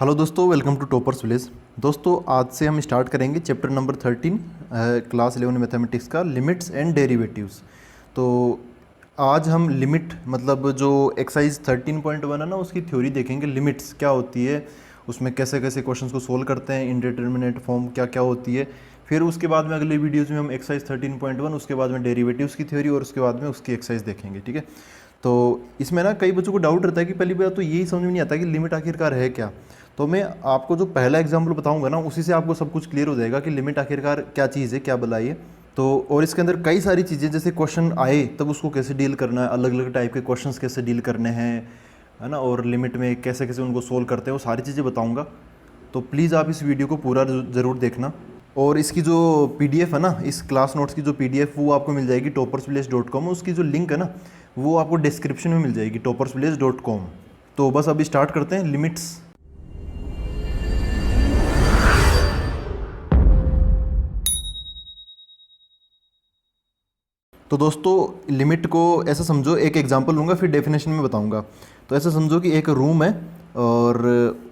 Hello दोस्तों, welcome to toppers village. दोस्तों आज से हम स्टार्ट करेंगे चैप्टर नंबर 13 क्लास 11 मैथमेटिक्स का लिमिट्स एंड डेरिवेटिव्स। तो आज हम लिमिट मतलब जो एक्सरसाइज 13.1 है ना, उसकी थ्योरी देखेंगे। लिमिट्स क्या होती है, उसमें कैसे कैसे क्वेश्चंस को सोल्व करते हैं, इनडिटरमिनेट फॉर्म क्या क्या होती है। फिर उसके बाद में अगले वीडियोज़ में हम एक्सरसाइज 13.1, उसके बाद में डेरिवेटिव्स की थ्योरी और उसके बाद में उसकी एक्सरसाइज देखेंगे। ठीक है, तो इसमें ना कई बच्चों को डाउट रहता है कि पहली बात तो यही समझ में नहीं आता कि लिमिट आखिरकार है क्या। तो मैं आपको जो पहला एग्जाम्पल बताऊंगा ना, उसी से आपको सब कुछ क्लियर हो जाएगा कि लिमिट आखिरकार क्या चीज़ है, क्या भलाई है। तो और इसके अंदर कई सारी चीज़ें, जैसे क्वेश्चन आए तब उसको कैसे डील करना है, अलग अलग टाइप के क्वेश्चंस कैसे डील करने हैं, है ना, और लिमिट में कैसे कैसे उनको सोल्व करते हैं, वो सारी चीज़ें बताऊँगा। तो प्लीज़ आप इस वीडियो को पूरा ज़रूर देखना। और इसकी जो पीडीएफ है ना, इस क्लास नोट्स की जो पीडीएफ, वो आपको मिल जाएगी toppersvillage.com। उसकी जो लिंक है ना, वो आपको डिस्क्रिप्शन में मिल जाएगी toppersvillage.com। तो बस अभी स्टार्ट करते हैं लिमिट्स। तो दोस्तों लिमिट को ऐसा समझो, एक एग्जांपल लूँगा फिर डेफिनेशन में बताऊँगा। तो ऐसा समझो कि एक रूम है और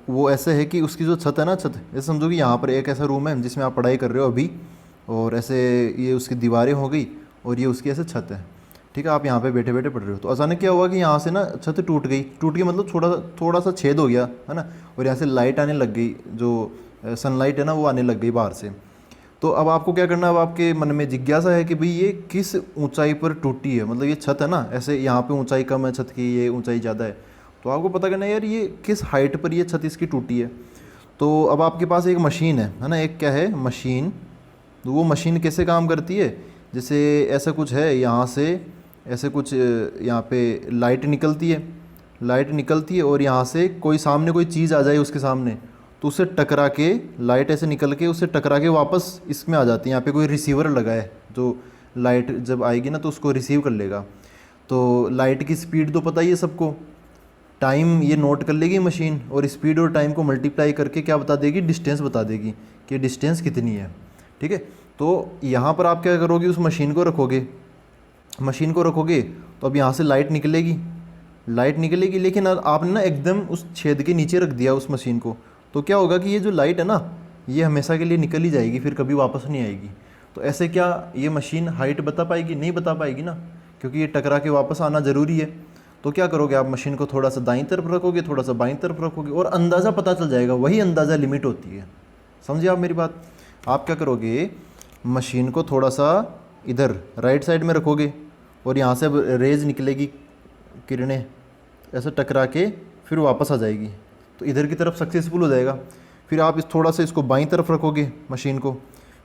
वो ऐसे है कि उसकी जो छत है ना, छत ऐसे समझो कि यहाँ पर एक ऐसा रूम है जिसमें आप पढ़ाई कर रहे हो अभी, और ऐसे ये उसकी दीवारें हो गई और ये उसकी ऐसे छत है। ठीक है, आप यहाँ पे बैठे बैठे पढ़ रहे हो, तो अचानक क्या हुआ कि यहाँ से ना छत टूट गई मतलब थोड़ा सा छेद हो गया, है ना, और यहाँ से लाइट आने लग गई, जो सनलाइट है ना वो आने लग गई बाहर से। तो अब आपको क्या करना है, अब आपके मन में जिज्ञासा है कि भाई ये किस ऊंचाई पर टूटी है, मतलब ये छत है ना, ऐसे यहाँ पे ऊंचाई कम है छत की, ये ऊंचाई ज़्यादा है। तो आपको पता करना है यार ये किस हाइट पर ये छत इसकी टूटी है। तो अब आपके पास एक मशीन है ना, एक क्या है मशीन। तो वो मशीन कैसे काम करती है, जैसे ऐसा कुछ है यहाँ से, ऐसे कुछ यहाँ पे लाइट निकलती है और यहाँ से कोई सामने कोई चीज़ आ जाए उसके सामने, तो उससे टकरा के लाइट ऐसे निकल के उससे टकरा के वापस इसमें आ जाती है। यहाँ पे कोई रिसीवर लगा है जो लाइट जब आएगी ना तो उसको रिसीव कर लेगा। तो लाइट की स्पीड तो पता ही है सबको, टाइम ये नोट कर लेगी मशीन, और स्पीड और टाइम को मल्टीप्लाई करके क्या बता देगी, डिस्टेंस बता देगी कि डिस्टेंस कितनी है। ठीक है, तो यहाँ पर आप क्या करोगे, उस मशीन को रखोगे तो अब यहाँ से लाइट निकलेगी, लेकिन आपने ना एकदम उस छेद के नीचे रख दिया उस मशीन को। तो क्या होगा कि ये जो लाइट है ना, ये हमेशा के लिए निकल ही जाएगी, फिर कभी वापस नहीं आएगी। तो ऐसे क्या ये मशीन हाइट बता पाएगी? नहीं बता पाएगी ना, क्योंकि ये टकरा के वापस आना ज़रूरी है। तो क्या करोगे, आप मशीन को थोड़ा सा दाईं तरफ रखोगे, थोड़ा सा बाईं तरफ रखोगे, और अंदाज़ा पता चल जाएगा। वही अंदाज़ा लिमिट होती है। समझिए आप मेरी बात। आप क्या करोगे, मशीन को थोड़ा सा इधर राइट साइड में रखोगे और यहाँ से अब रेज निकलेगी, किरणें ऐसे टकरा के फिर वापस आ जाएगी, तो इधर की तरफ सक्सेसफुल हो जाएगा। फिर आप थोड़ा सा इसको बाईं तरफ रखोगे मशीन को,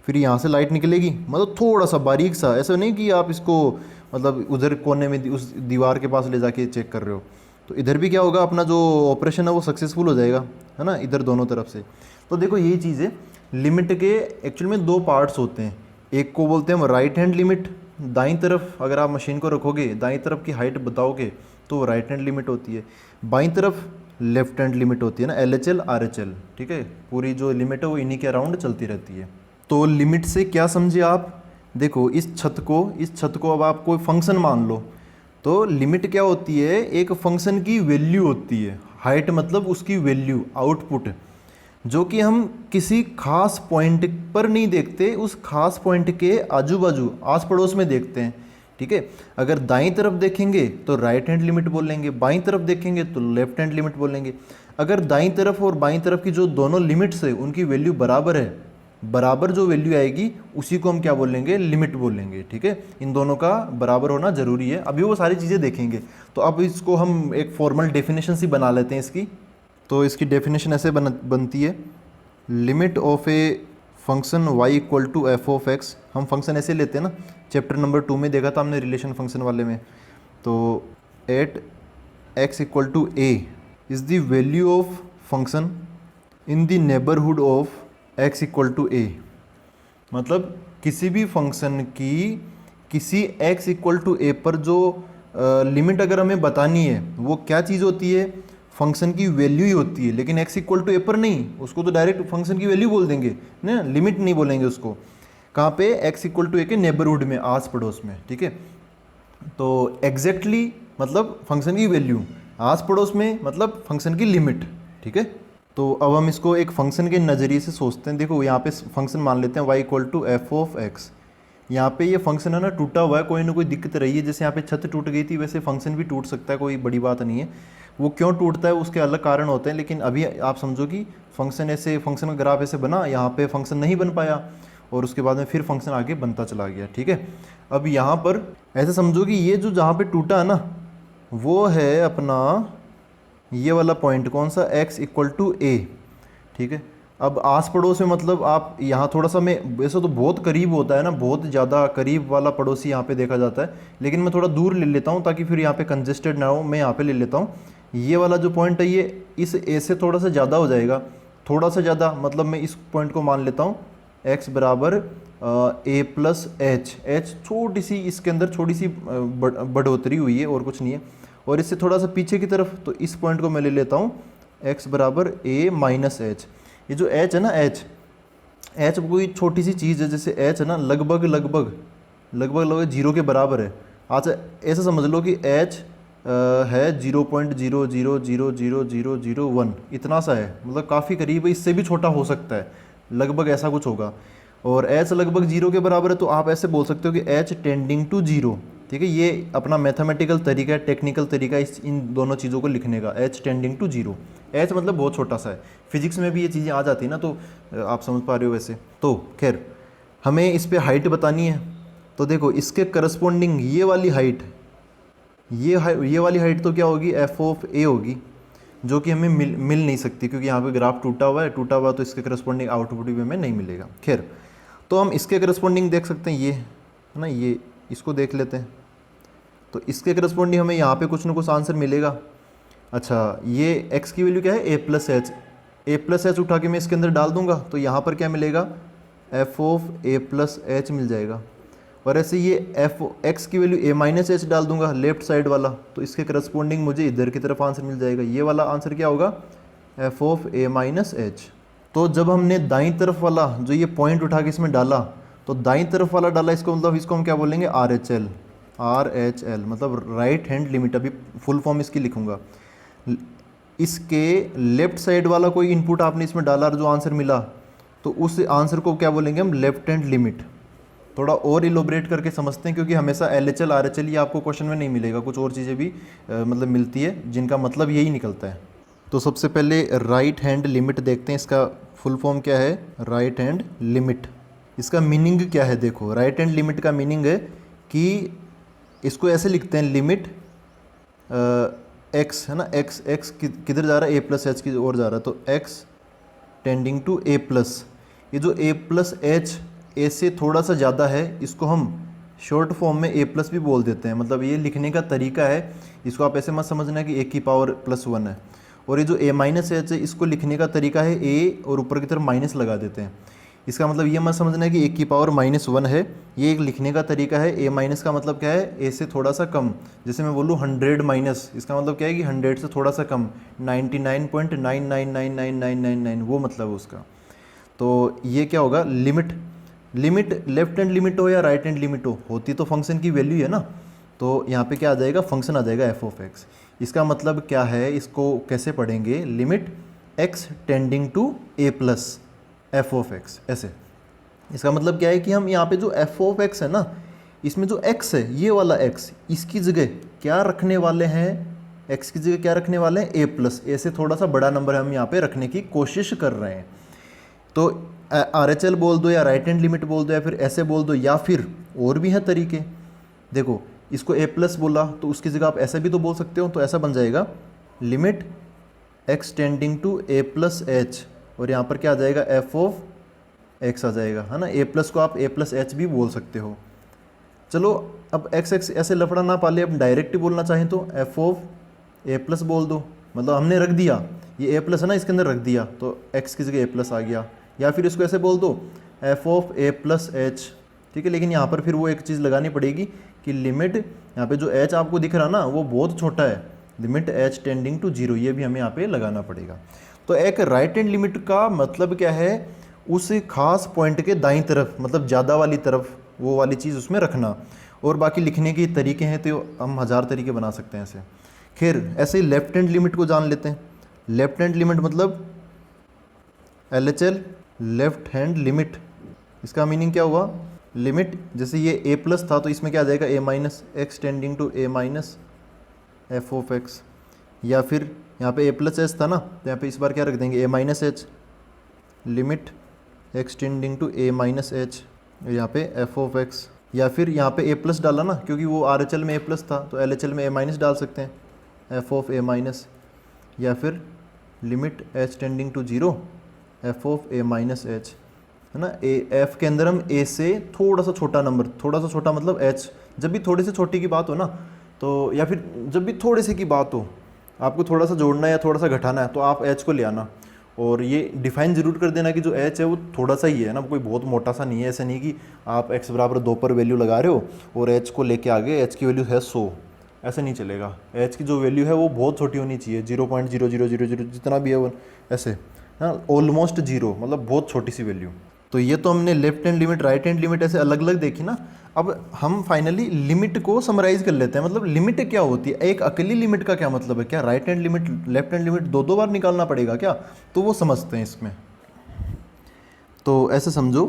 फिर यहाँ से लाइट निकलेगी, मतलब थोड़ा सा बारीक सा, ऐसा नहीं कि आप इसको मतलब उधर कोने में उस दीवार के पास ले जाके चेक कर रहे हो। तो इधर भी क्या होगा, अपना जो ऑपरेशन है वो सक्सेसफुल हो जाएगा, है ना, इधर दोनों तरफ से। तो देखो यही चीज़ है, लिमिट के एक्चुअल में दो पार्ट्स होते हैं। एक को बोलते हैं हम राइट हैंड लिमिट, दाईं तरफ अगर आप मशीन को रखोगे, दाईं तरफ की हाइट बताओगे तो वो राइट हैंड लिमिट होती है। बाईं तरफ लेफ्ट हैंड लिमिट होती है ना, LHL RHL। ठीक है, पूरी जो लिमिट है वो इन्हीं के अराउंड चलती रहती है। तो लिमिट से क्या समझे आप, देखो इस छत को अब आप कोई फंक्शन मान लो, तो लिमिट क्या होती है, एक फंक्शन की वैल्यू होती है। हाइट मतलब उसकी वैल्यू, आउटपुट, जो कि हम किसी खास पॉइंट पर नहीं देखते, उस खास पॉइंट के आजू बाजू आस पड़ोस में देखते हैं। ठीक है, अगर दाईं तरफ देखेंगे तो राइट हैंड लिमिट बोलेंगे, बाईं तरफ देखेंगे तो लेफ्ट हैंड लिमिट बोलेंगे। अगर दाईं तरफ और बाईं तरफ की जो दोनों लिमिट्स है उनकी वैल्यू बराबर है, बराबर जो वैल्यू आएगी उसी को हम क्या बोलेंगे, लिमिट बोलेंगे। ठीक है, इन दोनों का बराबर होना जरूरी है। अभी वो सारी चीज़ें देखेंगे। तो अब इसको हम एक फॉर्मल डेफिनेशन सी बना लेते हैं इसकी। तो इसकी डेफिनेशन ऐसे बनती है, limit of a function y equal to f of x. हम फंक्शन ऐसे लेते हैं ना, चैप्टर नंबर 2 में देखा था हमने रिलेशन फंक्शन वाले में। तो at x equal to a is the value of function in the neighbourhood of x equal to a। मतलब किसी भी फंक्शन की किसी x इक्वल टू a पर जो लिमिट अगर हमें बतानी है, वो क्या चीज़ होती है, फंक्शन की वैल्यू ही होती है। लेकिन x इक्वल टू ए पर नहीं, उसको तो डायरेक्ट फंक्शन की वैल्यू बोल देंगे ना, लिमिट नहीं बोलेंगे उसको। कहाँ पे, x इक्वल टू ए के नेबरहुड में, आस पड़ोस में। ठीक है, तो एग्जैक्टली मतलब फंक्शन की वैल्यू, आस पड़ोस में मतलब फंक्शन की लिमिट। ठीक है, तो अब हम इसको एक फंक्शन के नज़रिए से सोचते हैं। देखो यहाँ पे फंक्शन मान लेते हैं y equal to f of x. यहाँ पे ये फंक्शन है ना टूटा हुआ है, कोई ना कोई दिक्कत रही है। जैसे यहाँ पे छत टूट गई थी, वैसे फंक्शन भी टूट सकता है, कोई बड़ी बात नहीं है। वो क्यों टूटता है उसके अलग कारण होते हैं, लेकिन अभी आप समझो कि फंक्शन का ग्राफ ऐसे बना, यहाँ पे फंक्शन नहीं बन पाया और उसके बाद में फिर फंक्शन आगे बनता चला गया। ठीक है, अब यहाँ पर ऐसे समझो कि ये जो जहाँ पे टूटा है ना, वो है अपना ये वाला पॉइंट, कौन सा, x इक्वल टू ए। ठीक है, अब आस पड़ोस में मतलब आप यहाँ थोड़ा सा, मैं वैसे तो बहुत करीब होता है ना, बहुत ज़्यादा करीब वाला पड़ोसी यहाँ पे देखा जाता है, लेकिन मैं थोड़ा दूर ले लेता हूँ ताकि फिर यहाँ पे कंजेस्टेड ना हो। मैं यहाँ पे ले लेता हूँ ये वाला जो पॉइंट है, ये इस ए से थोड़ा सा ज़्यादा हो जाएगा। थोड़ा सा ज़्यादा मतलब मैं इस पॉइंट को मान लेता हूँ x बराबर ए प्लस एच छोटी सी, इसके अंदर छोटी सी बढ़ोतरी हुई है और कुछ नहीं है। और इससे थोड़ा सा पीछे की तरफ, तो इस पॉइंट को मैं ले लेता हूँ x बराबर ए माइनस एच। ये जो h है ना, h कोई छोटी सी चीज़ है, जैसे h है ना लगभग लगभग लगभग लगभग जीरो के बराबर है। अच्छा ऐसा समझ लो कि h है 0.00000001, इतना सा है, मतलब काफ़ी करीब है, इससे भी छोटा हो सकता है, लगभग ऐसा कुछ होगा। और h लगभग जीरो के बराबर है, तो आप ऐसे बोल सकते हो कि h टेंडिंग टू जीरो। ठीक है, ये अपना मैथमेटिकल तरीका है, टेक्निकल तरीका इन दोनों चीज़ों को लिखने का, h tending to zero. h मतलब बहुत छोटा सा है, फिजिक्स में भी ये चीज़ें आ जाती है ना, तो आप समझ पा रहे हो वैसे। तो खैर हमें इस पर हाइट बतानी है, तो देखो इसके करस्पॉन्डिंग ये वाली हाइट, ये वाली हाइट तो क्या होगी, एफ ऑफ ए होगी, जो कि हमें मिल नहीं सकती क्योंकि यहाँ पे ग्राफ टूटा हुआ है, तो इसके करस्पॉन्डिंग आउटपुट भी हमें नहीं मिलेगा। खैर तो हम इसके करस्पॉन्डिंग देख सकते हैं, ये है ना, ये इसको देख लेते हैं। तो इसके करस्पॉन्डिंग हमें यहाँ पे कुछ ना कुछ आंसर मिलेगा। अच्छा ये x की वैल्यू क्या है, a प्लस एच उठा के मैं इसके अंदर डाल दूंगा, तो यहाँ पर क्या मिलेगा, f of a plus H मिल जाएगा। और ऐसे ये x की वैल्यू a माइनस एच डाल दूंगा लेफ्ट साइड वाला, तो इसके करस्पॉन्डिंग मुझे इधर की तरफ आंसर मिल जाएगा। ये वाला आंसर क्या होगा, f of a minus H. तो जब हमने दाईं तरफ वाला जो ये पॉइंट उठा के इसमें डाला, तो दाईं तरफ वाला डाला, इसको मतलब इसको हम क्या बोलेंगे, आर एच एल, मतलब राइट हैंड लिमिट। अभी फुल फॉर्म इसकी लिखूंगा। इसके लेफ्ट साइड वाला कोई इनपुट आपने इसमें डाला और जो आंसर मिला, तो उस आंसर को क्या बोलेंगे हम, लेफ्ट हैंड लिमिट। थोड़ा और इलोबरेट करके समझते हैं, क्योंकि हमेशा LHL RHL ये आपको क्वेश्चन में नहीं मिलेगा, कुछ और चीज़ें भी मतलब मिलती है जिनका मतलब यही निकलता है। तो सबसे पहले राइट हैंड लिमिट देखते हैं, इसका फुल फॉर्म क्या है, राइट हैंड लिमिट। इसका मीनिंग क्या है, देखो राइट हैंड लिमिट का मीनिंग है कि इसको ऐसे लिखते हैं, लिमिट x है ना, x किधर जा रहा है, a प्लस एच की ओर जा रहा है, तो x tending to a plus. ये जो a प्लस एच a से थोड़ा सा ज़्यादा है, इसको हम शॉर्ट फॉर्म में a प्लस भी बोल देते हैं। मतलब ये लिखने का तरीका है, इसको आप ऐसे मत समझना कि a की पावर प्लस 1 है। और ये जो a माइनस एच है, इसको लिखने का तरीका है a और ऊपर की तरफ माइनस लगा देते हैं। इसका मतलब ये मत समझना है कि a की पावर माइनस 1 है, ये एक लिखने का तरीका है। a माइनस का मतलब क्या है, a से थोड़ा सा कम। जैसे मैं बोलूँ 100 माइनस, इसका मतलब क्या है कि 100 से थोड़ा सा कम, 99.999999, वो मतलब है उसका। तो ये क्या होगा, लिमिट लेफ्ट हैंड लिमिट हो या राइट हैंड लिमिट हो, होती तो फंक्शन की वैल्यू है ना। तो यहाँ पे क्या आ जाएगा, फंक्शन आ जाएगा एफ ऑफ एक्स। इसका मतलब क्या है, इसको कैसे पढ़ेंगे, limit x tending to a plus f of x, ऐसे। इसका मतलब क्या है कि हम यहाँ पे जो एफ ऑफ एक्स है ना, इसमें जो x है, ये वाला x, इसकी जगह क्या रखने वाले हैं, x की जगह क्या रखने वाले हैं, a प्लस। a से थोड़ा सा बड़ा नंबर हम यहाँ पे रखने की कोशिश कर रहे हैं। तो RHL बोल दो या राइट हैंड लिमिट बोल दो या फिर ऐसे बोल दो, या फिर और भी हैं तरीके। देखो इसको a प्लस बोला तो उसकी जगह आप ऐसा भी तो बोल सकते हो, तो ऐसा बन जाएगा limit x tending to a plus h, और यहाँ पर क्या आ जाएगा, f ऑफ x आ जाएगा, है ना। a प्लस को आप a प्लस एच भी बोल सकते हो। चलो अब x ऐसे लफड़ा ना पाले, अब डायरेक्ट बोलना चाहें तो f ऑफ a प्लस बोल दो। मतलब हमने रख दिया, ये a प्लस है ना, इसके अंदर रख दिया, तो x की जगह a प्लस आ गया। या फिर इसको ऐसे बोल दो, f of a plus H, ठीक है। लेकिन यहाँ पर फिर वो एक चीज़ लगानी पड़ेगी कि लिमिट, यहाँ पे जो h आपको दिख रहा ना, वो बहुत छोटा है, limit h tending to zero, ये भी हमें यहाँ पे लगाना पड़ेगा। तो एक राइट हैंड लिमिट का मतलब क्या है, उस खास पॉइंट के दाईं तरफ, मतलब ज़्यादा वाली तरफ, वो वाली चीज़ उसमें रखना। और बाकी लिखने के तरीके हैं तो हम 1000 तरीके बना सकते हैं ऐसे। खैर ऐसे ही लेफ्ट हैंड लिमिट को जान लेते हैं। लेफ्ट हैंड लिमिट मतलब LHL लेफ्ट हैंड लिमिट, इसका मीनिंग क्या हुआ, लिमिट जैसे ये a प्लस था तो इसमें क्या आ जाएगा a minus x tending to a minus f of x, या फिर यहाँ पे a प्लस एच था ना तो यहाँ पे इस बार क्या रख देंगे a minus h limit x tending to a minus h, यहाँ पे एफ ऑफ एक्स, या फिर यहाँ पे a प्लस डाला ना क्योंकि वो RHL में a प्लस था तो LHL में a माइनस डाल सकते हैं एफ ऑफ a माइनस, या फिर limit h tending to 0 f of a minus h, है ना। एफ के अंदर हम ए से थोड़ा सा छोटा नंबर, थोड़ा सा छोटा मतलब एच, जब भी थोड़े से छोटे की बात हो ना तो, या फिर जब भी थोड़े से की बात हो आपको थोड़ा सा जोड़ना है या थोड़ा सा घटाना है तो आप एच को ले आना, और ये डिफाइन जरूर कर देना कि जो एच है वो थोड़ा सा ही है ना, कोई बहुत मोटा सा नहीं है। ऐसा नहीं कि आप एक्स बराबर 2 पर वैल्यू लगा रहे हो और एच को लेके आगे एच की वैल्यू है 100, ऐसा नहीं चलेगा। एच की जो वैल्यू है वो बहुत छोटी होनी चाहिए, 0.0000 जितना भी है वो, ऐसे हाँ, ऑलमोस्ट 0 मतलब बहुत छोटी सी वैल्यू। तो ये तो हमने left hand limit right hand limit ऐसे अलग अलग देखी ना। अब हम फाइनली लिमिट को समराइज कर लेते हैं, मतलब लिमिट क्या होती है, एक अकेली लिमिट का क्या मतलब है, क्या right hand limit left hand limit दो बार निकालना पड़ेगा क्या, तो वो समझते हैं इसमें। तो ऐसे समझो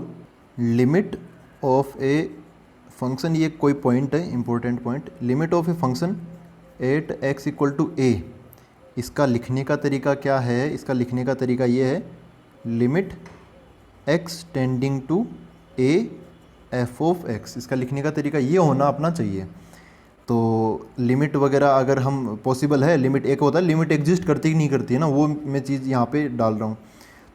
लिमिट ऑफ ए फंक्शन, ये कोई पॉइंट है important point, limit of a function at x equal to a, इसका लिखने का तरीका क्या है, इसका लिखने का तरीका ये है limit x tending to a f of x, इसका लिखने का तरीका ये होना अपना चाहिए। तो लिमिट वगैरह अगर हम पॉसिबल है, लिमिट एक होता है लिमिट एग्जिस्ट करती कि नहीं करती है ना, वो मैं चीज़ यहाँ पे डाल रहा हूँ।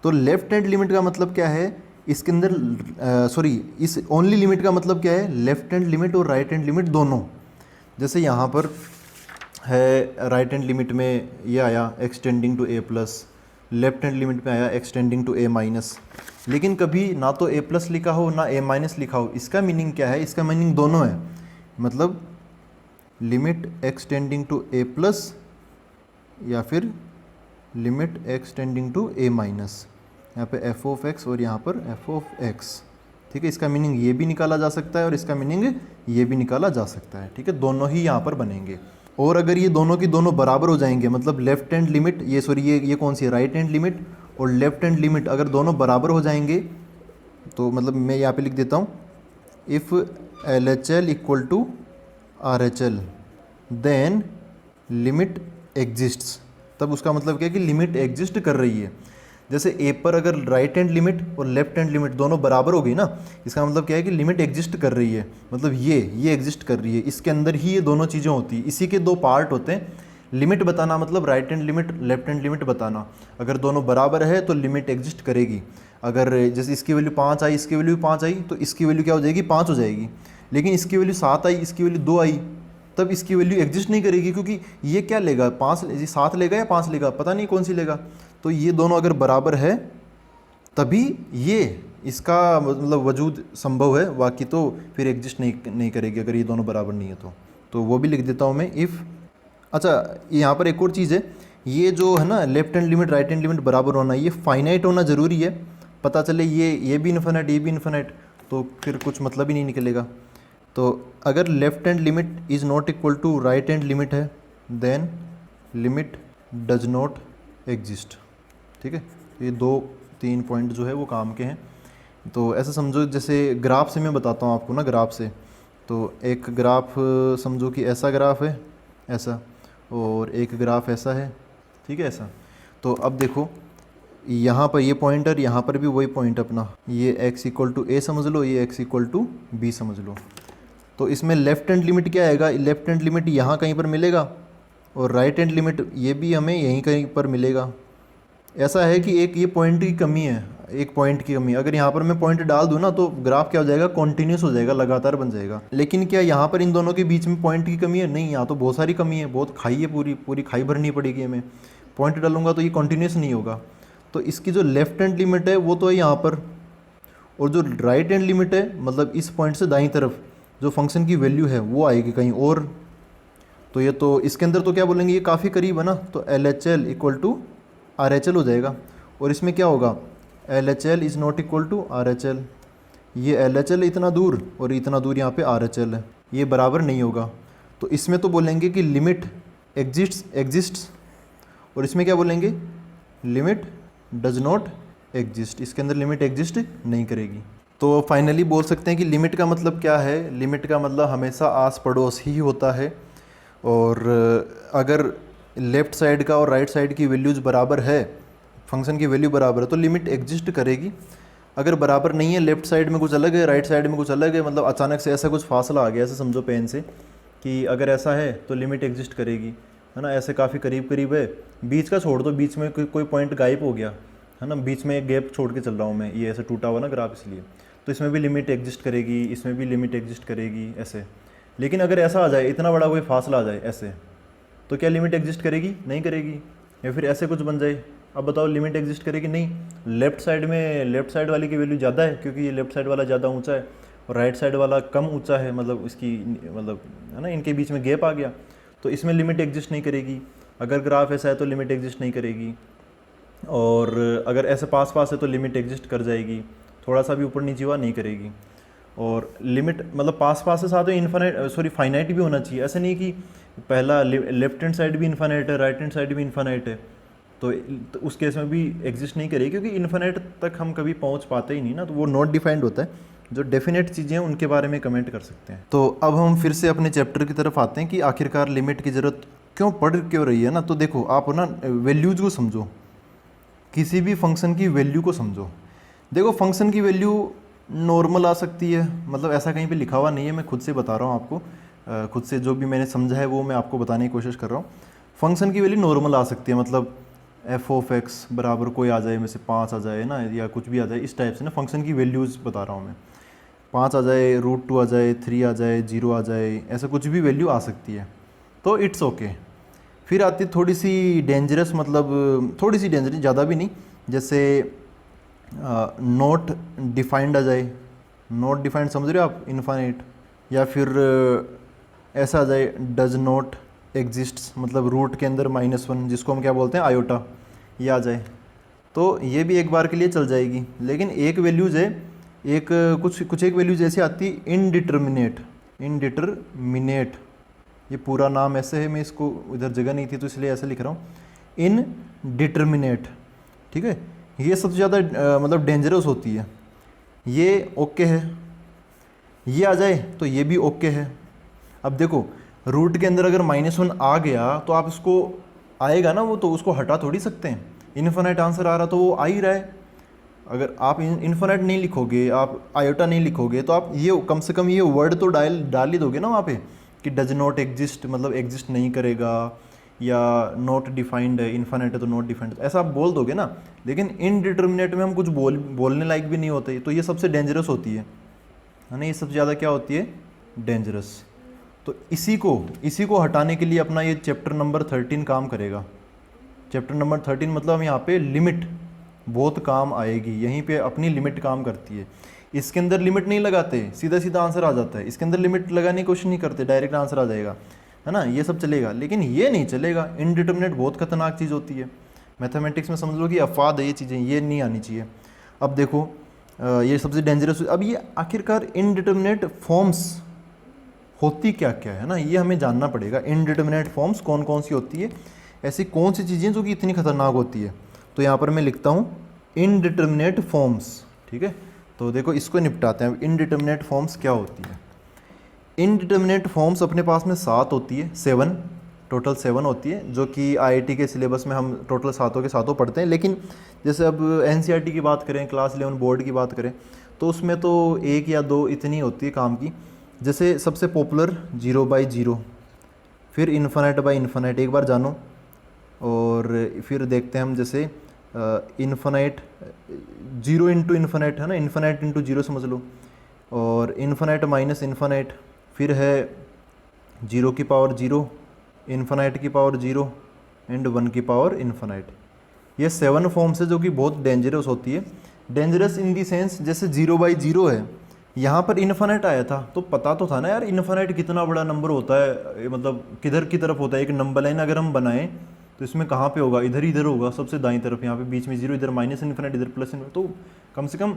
तो लेफ्ट हैंड लिमिट का मतलब क्या है, इसके अंदर सॉरी इस ओनली लिमिट का मतलब क्या है, लेफ्ट हैंड लिमिट और राइट हैंड लिमिट दोनों। जैसे यहाँ पर है राइट हैंड लिमिट में ये आया x tending to a plus, left hand limit में आया एक्सटेंडिंग टू ए माइनस, लेकिन कभी ना तो ए प्लस लिखा हो ना ए माइनस लिखा हो। इसका मीनिंग क्या है, इसका मीनिंग दोनों है, मतलब limit x tending to a plus या फिर limit x tending to a minus, यहाँ पे एफ ऑफ एक्स और यहाँ पर एफ ऑफ एक्स, ठीक है। इसका मीनिंग ये भी निकाला जा सकता है और इसका मीनिंग ये भी निकाला जा सकता है, ठीक है। दोनों ही यहाँ पर बनेंगे। और अगर ये दोनों की दोनों बराबर हो जाएंगे, मतलब लेफ्ट हैंड लिमिट ये सॉरी ये कौन सी है, राइट हैंड लिमिट और लेफ्ट हैंड लिमिट अगर दोनों बराबर हो जाएंगे तो मतलब मैं यहाँ पे लिख देता हूँ if L H L equal to R H L then limit exists, तब उसका मतलब क्या है कि लिमिट एग्जिस्ट कर रही है। जैसे ए पर अगर राइट हैंड लिमिट और लेफ्ट हैंड लिमिट दोनों बराबर हो गई ना, इसका मतलब क्या है कि लिमिट एग्जिस्ट कर रही है, मतलब ये एग्जिस्ट कर रही है, इसके अंदर ही ये दोनों चीज़ें होती हैं। इसी के दो पार्ट होते हैं, लिमिट बताना मतलब right hand limit left hand limit बताना। अगर दोनों बराबर है तो लिमिट एग्जिस्ट करेगी। अगर जैसे इसकी वैल्यू 5 आई, इसकी वैल्यू 5 आई, तो इसकी वैल्यू क्या हो जाएगी, 5 हो जाएगी। लेकिन इसकी वैल्यू 7 आई, इसकी वैल्यू 2 आई, तब इसकी वैल्यू एग्जिस्ट नहीं करेगी, क्योंकि ये क्या लेगा, 7 लेगा या 5 लेगा, पता नहीं कौन सी लेगा। तो ये दोनों अगर बराबर है तभी ये इसका मतलब वजूद संभव है, बाकी तो फिर एग्जिस्ट नहीं करेगी अगर ये दोनों बराबर नहीं है तो वो भी लिख देता हूँ मैं इफ़। अच्छा यहाँ पर एक और चीज़ है, ये जो है ना left hand limit right hand limit बराबर होना, ये फाइनाइट होना ज़रूरी है। पता चले ये भी इन्फिनिट ये भी इन्फिनिट तो फिर कुछ मतलब ही नहीं निकलेगा। तो अगर left hand limit is not equal to right hand limit है then limit does not exist, ठीक है। ये 2-3 पॉइंट जो है वो काम के हैं। तो ऐसा समझो, जैसे ग्राफ से मैं बताता हूँ आपको ना, ग्राफ से तो एक ग्राफ समझो कि ऐसा ग्राफ है ऐसा, और एक ग्राफ ऐसा है, ठीक है ऐसा। तो अब देखो यहाँ पर ये पॉइंटर, यहाँ पर भी वही पॉइंट अपना, ये x इक्वल टू ए समझ लो, ये x इक्वल टू बी समझ लो। तो इसमें लेफ्ट हैंड लिमिट क्या आएगा, लेफ्ट हैंड लिमिट यहाँ कहीं पर मिलेगा और राइट हैंड लिमिट ये भी हमें यहीं कहीं पर मिलेगा। ऐसा है कि एक ये पॉइंट की कमी है, एक पॉइंट की कमी। अगर यहाँ पर मैं पॉइंट डाल दूँ ना तो ग्राफ क्या हो जाएगा, कॉन्टीन्यूस हो जाएगा, लगातार बन जाएगा। लेकिन क्या यहाँ पर इन दोनों के बीच में पॉइंट की कमी है, नहीं, यहाँ तो बहुत सारी कमी है, बहुत खाई है, पूरी खाई भरनी पड़ेगी हमें। पॉइंट डालूंगा तो ये कॉन्टीन्यूस नहीं होगा। तो इसकी जो लेफ्ट हैंड लिमिट है वो तो है यहाँ पर, और जो राइट हैंड लिमिट है मतलब इस पॉइंट से दाईं तरफ जो फंक्शन की वैल्यू है वो आएगी कहीं और। तो ये तो इसके अंदर तो क्या बोलेंगे, ये काफ़ी करीब है ना, तो L H L equal to R H L हो जाएगा। और इसमें क्या होगा, L H L is not equal to R H L, ये एल एच एल इतना दूर और इतना दूर यहाँ पे आर एच एल है, ये बराबर नहीं होगा। तो इसमें तो बोलेंगे कि लिमिट एग्जिस्ट्स, और इसमें क्या बोलेंगे, लिमिट डज नॉट एग्जिस्ट, इसके अंदर लिमिट एग्जिस्ट नहीं करेगी। तो फाइनली बोल सकते हैं कि लिमिट का मतलब क्या है, लिमिट का मतलब हमेशा आस पड़ोस ही होता है। और अगर लेफ़्ट साइड का और राइट साइड की वैल्यूज़ बराबर है, फंक्शन की वैल्यू बराबर है, तो लिमिट एग्जिस्ट करेगी। अगर बराबर नहीं है, लेफ़्ट साइड में कुछ अलग है, राइट साइड में कुछ अलग है, मतलब अचानक से ऐसा कुछ फासला आ गया, ऐसे समझो पेन से कि अगर ऐसा है तो लिमिट एग्जिस्ट करेगी, है ना। ऐसे काफ़ी करीब करीब है, बीच का छोड़ दो, बीच में कोई पॉइंट गायब हो गया, है ना, बीच में एक गैप छोड़ के चल रहा हूँ मैं, ये ऐसे टूटा हुआ ना ग्राफ, इसलिए तो इसमें भी लिमिट एग्जिस्ट करेगी, इसमें भी लिमिट एग्जिस्ट करेगी ऐसे। लेकिन अगर ऐसा आ जाए, इतना बड़ा कोई फासला आ जाए ऐसे, तो क्या लिमिट एग्जिस्ट करेगी? नहीं करेगी। या फिर ऐसे कुछ बन जाए, अब बताओ लिमिट एग्जिस्ट करेगी? नहीं। लेफ्ट साइड में लेफ्ट साइड वाले की वैल्यू ज़्यादा है, क्योंकि ये लेफ्ट साइड वाला ज़्यादा ऊंचा है और राइट साइड वाला कम ऊंचा है, मतलब इसकी मतलब है ना, इनके बीच में गैप आ गया, तो इसमें लिमिट एग्जिस्ट नहीं करेगी। अगर ग्राफ ऐसा है तो लिमिट एग्जिस्ट नहीं करेगी, और अगर ऐसे पास पास है तो लिमिट एग्जिस्ट कर जाएगी, थोड़ा सा भी ऊपर नीचे हुआ नहीं करेगी। और लिमिट मतलब पास पास के साथ में इन्फाइनाइट, सॉरी फाइनाइट भी होना चाहिए। ऐसा नहीं कि पहला लेफ्ट हैंड साइड भी इन्फाइनाइट है, राइट हैंड साइड भी इन्फाइनाइट है, तो उस केस में भी एग्जिस्ट नहीं करेगी, क्योंकि इन्फाइनाइट तक हम कभी पहुंच पाते ही नहीं ना, तो वो नॉट डिफाइंड होता है। जो डेफिनेट चीज़ें हैं उनके बारे में कमेंट कर सकते हैं। तो अब हम फिर से अपने चैप्टर की तरफ आते हैं कि आखिरकार लिमिट की ज़रूरत क्यों रही है ना। तो देखो, आप ना वैल्यूज़ को समझो, किसी भी फंक्शन की वैल्यू को समझो। देखो, फंक्शन की वैल्यू नॉर्मल आ सकती है, मतलब ऐसा कहीं पे लिखा हुआ नहीं है, मैं खुद से बता रहा हूँ आपको, खुद से जो भी मैंने समझा है वो मैं आपको बताने की कोशिश कर रहा हूँ। फंक्शन की वैल्यू नॉर्मल आ सकती है, मतलब एफ ऑफ एक्स बराबर कोई आ जाए, में से 5 आ जाए ना, या कुछ भी आ जाए, इस टाइप से ना फंक्शन की वैल्यूज़ बता रहा हूँ मैं। 5 आ जाए, √2 आ जाए, 3 आ जाए, 0 आ जाए, ऐसा कुछ भी वैल्यू आ सकती है, तो इट्स ओके। फिर आती थोड़ी सी डेंजरस, मतलब थोड़ी सी डेंजरस, ज़्यादा भी नहीं, जैसे नॉट डिफाइंड आ जाए। नॉट डिफाइंड समझ रहे हो आप, इनफाइनाइट। या फिर ऐसा आ जाए, डज नॉट एग्जिस्ट, मतलब रूट के अंदर -1, जिसको हम क्या बोलते हैं, आयोटा, ये आ जाए, तो ये भी एक बार के लिए चल जाएगी। लेकिन एक वैल्यूज है, एक कुछ एक वैल्यूज ऐसी आती है, इनडिटर्मिनेट। इनडिटर्मिनेट, ये पूरा नाम ऐसे है, मैं इसको इधर जगह नहीं थी तो इसलिए ऐसे लिख रहा हूँ, इनडिटर्मिनेट, ठीक है। ये सबसे ज़्यादा मतलब डेंजरस होती है। ये ओके है, ये आ जाए तो ये भी ओके है। अब देखो, रूट के अंदर अगर -1 आ गया तो आप इसको, आएगा ना वो, तो उसको हटा थोड़ी सकते हैं। इन्फिनाइट आंसर आ रहा तो वो आ ही रहा है। अगर आप इन्फिनाइट नहीं लिखोगे, आप आयोटा नहीं लिखोगे, तो आप ये कम से कम ये वर्ड तो डाल ही दोगे ना वहाँ पे कि डज नॉट एग्जिस्ट, मतलब एग्जिस्ट नहीं करेगा, या नॉट डिफाइंड है, इन्फिनाइट है तो नॉट डिफाइंड, ऐसा आप बोल दोगे ना। लेकिन इनडिटर्मिनेट में हम कुछ बोलने लायक भी नहीं होते, तो ये सबसे डेंजरस होती है ना, ये सबसे ज़्यादा क्या होती है, डेंजरस। तो इसी को हटाने के लिए अपना ये चैप्टर नंबर 13 काम करेगा। चैप्टर नंबर 13 मतलब हम यहाँ पे लिमिट बहुत काम आएगी, यहीं पे अपनी लिमिट काम करती है। इसके अंदर लिमिट नहीं लगाते, सीधा सीधा आंसर आ जाता है। इसके अंदर लिमिट लगाने की कोशिश नहीं करते, डायरेक्ट आंसर आ जाएगा, है ना, ये सब चलेगा। लेकिन ये नहीं चलेगा, इनडिटर्मिनेट बहुत खतरनाक चीज़ होती है। मैथमेटिक्स में समझ लो कि अफवाद है ये चीज़ें, ये नहीं आनी चाहिए। अब देखो, ये सबसे डेंजरस। अब ये आखिरकार इनडिटर्मिनेट फॉर्म्स होती क्या क्या है ना, ये हमें जानना पड़ेगा। इनडिटर्मिनेट फॉर्म्स कौन कौन सी होती है, ऐसी कौन सी चीज़ें जो कि इतनी खतरनाक होती है। तो यहाँ पर मैं लिखता हूँ इनडिटर्मिनेट फॉर्म्स, ठीक है। तो देखो, इसको निपटाते हैं। इनडिटर्मिनेट फॉर्म्स क्या होती है? इनडिटर्मिनेट फॉर्म्स अपने पास में 7 होती है, 7 टोटल 7 होती है, जो कि आईआईटी के सिलेबस में हम टोटल सातों के सातों पढ़ते हैं। लेकिन जैसे अब एनसीईआरटी की बात करें, क्लास 11 बोर्ड की बात करें, तो उसमें तो 1 या 2 इतनी होती है काम की। जैसे सबसे पॉपुलर 0/0, फिर इन्फिनाइट बाय इन्फिनाइट, एक बार जानो। और फिर देखते हैं हम, जैसे इन्फिनाइट 0 इंटू इन्फिनाइट, है ना, इन्फिनाइट इंटू 0 समझ लो। और इन्फिनाइट माइनस इन्फिनाइट, फिर है 0 की पावर 0, इन्फिनाइट की पावर 0 एंड 1 की पावर इन्फिनाइट। ये 7 फॉर्म्स है जो कि बहुत डेंजरस होती है। डेंजरस इन दी सेंस, जैसे 0/0 है, यहाँ पर इन्फिनाइट आया था तो पता तो था ना यार, इन्फिनाइट कितना बड़ा नंबर होता है, मतलब किधर की तरफ होता है। एक नंबर लाइन अगर हम बनाएं तो इसमें कहाँ पे होगा, इधर होगा सबसे दाईं तरफ, यहाँ पे बीच में 0, इधर माइनस इन्फिनाइट, इधर प्लस इन्फिनाइट। तो कम से कम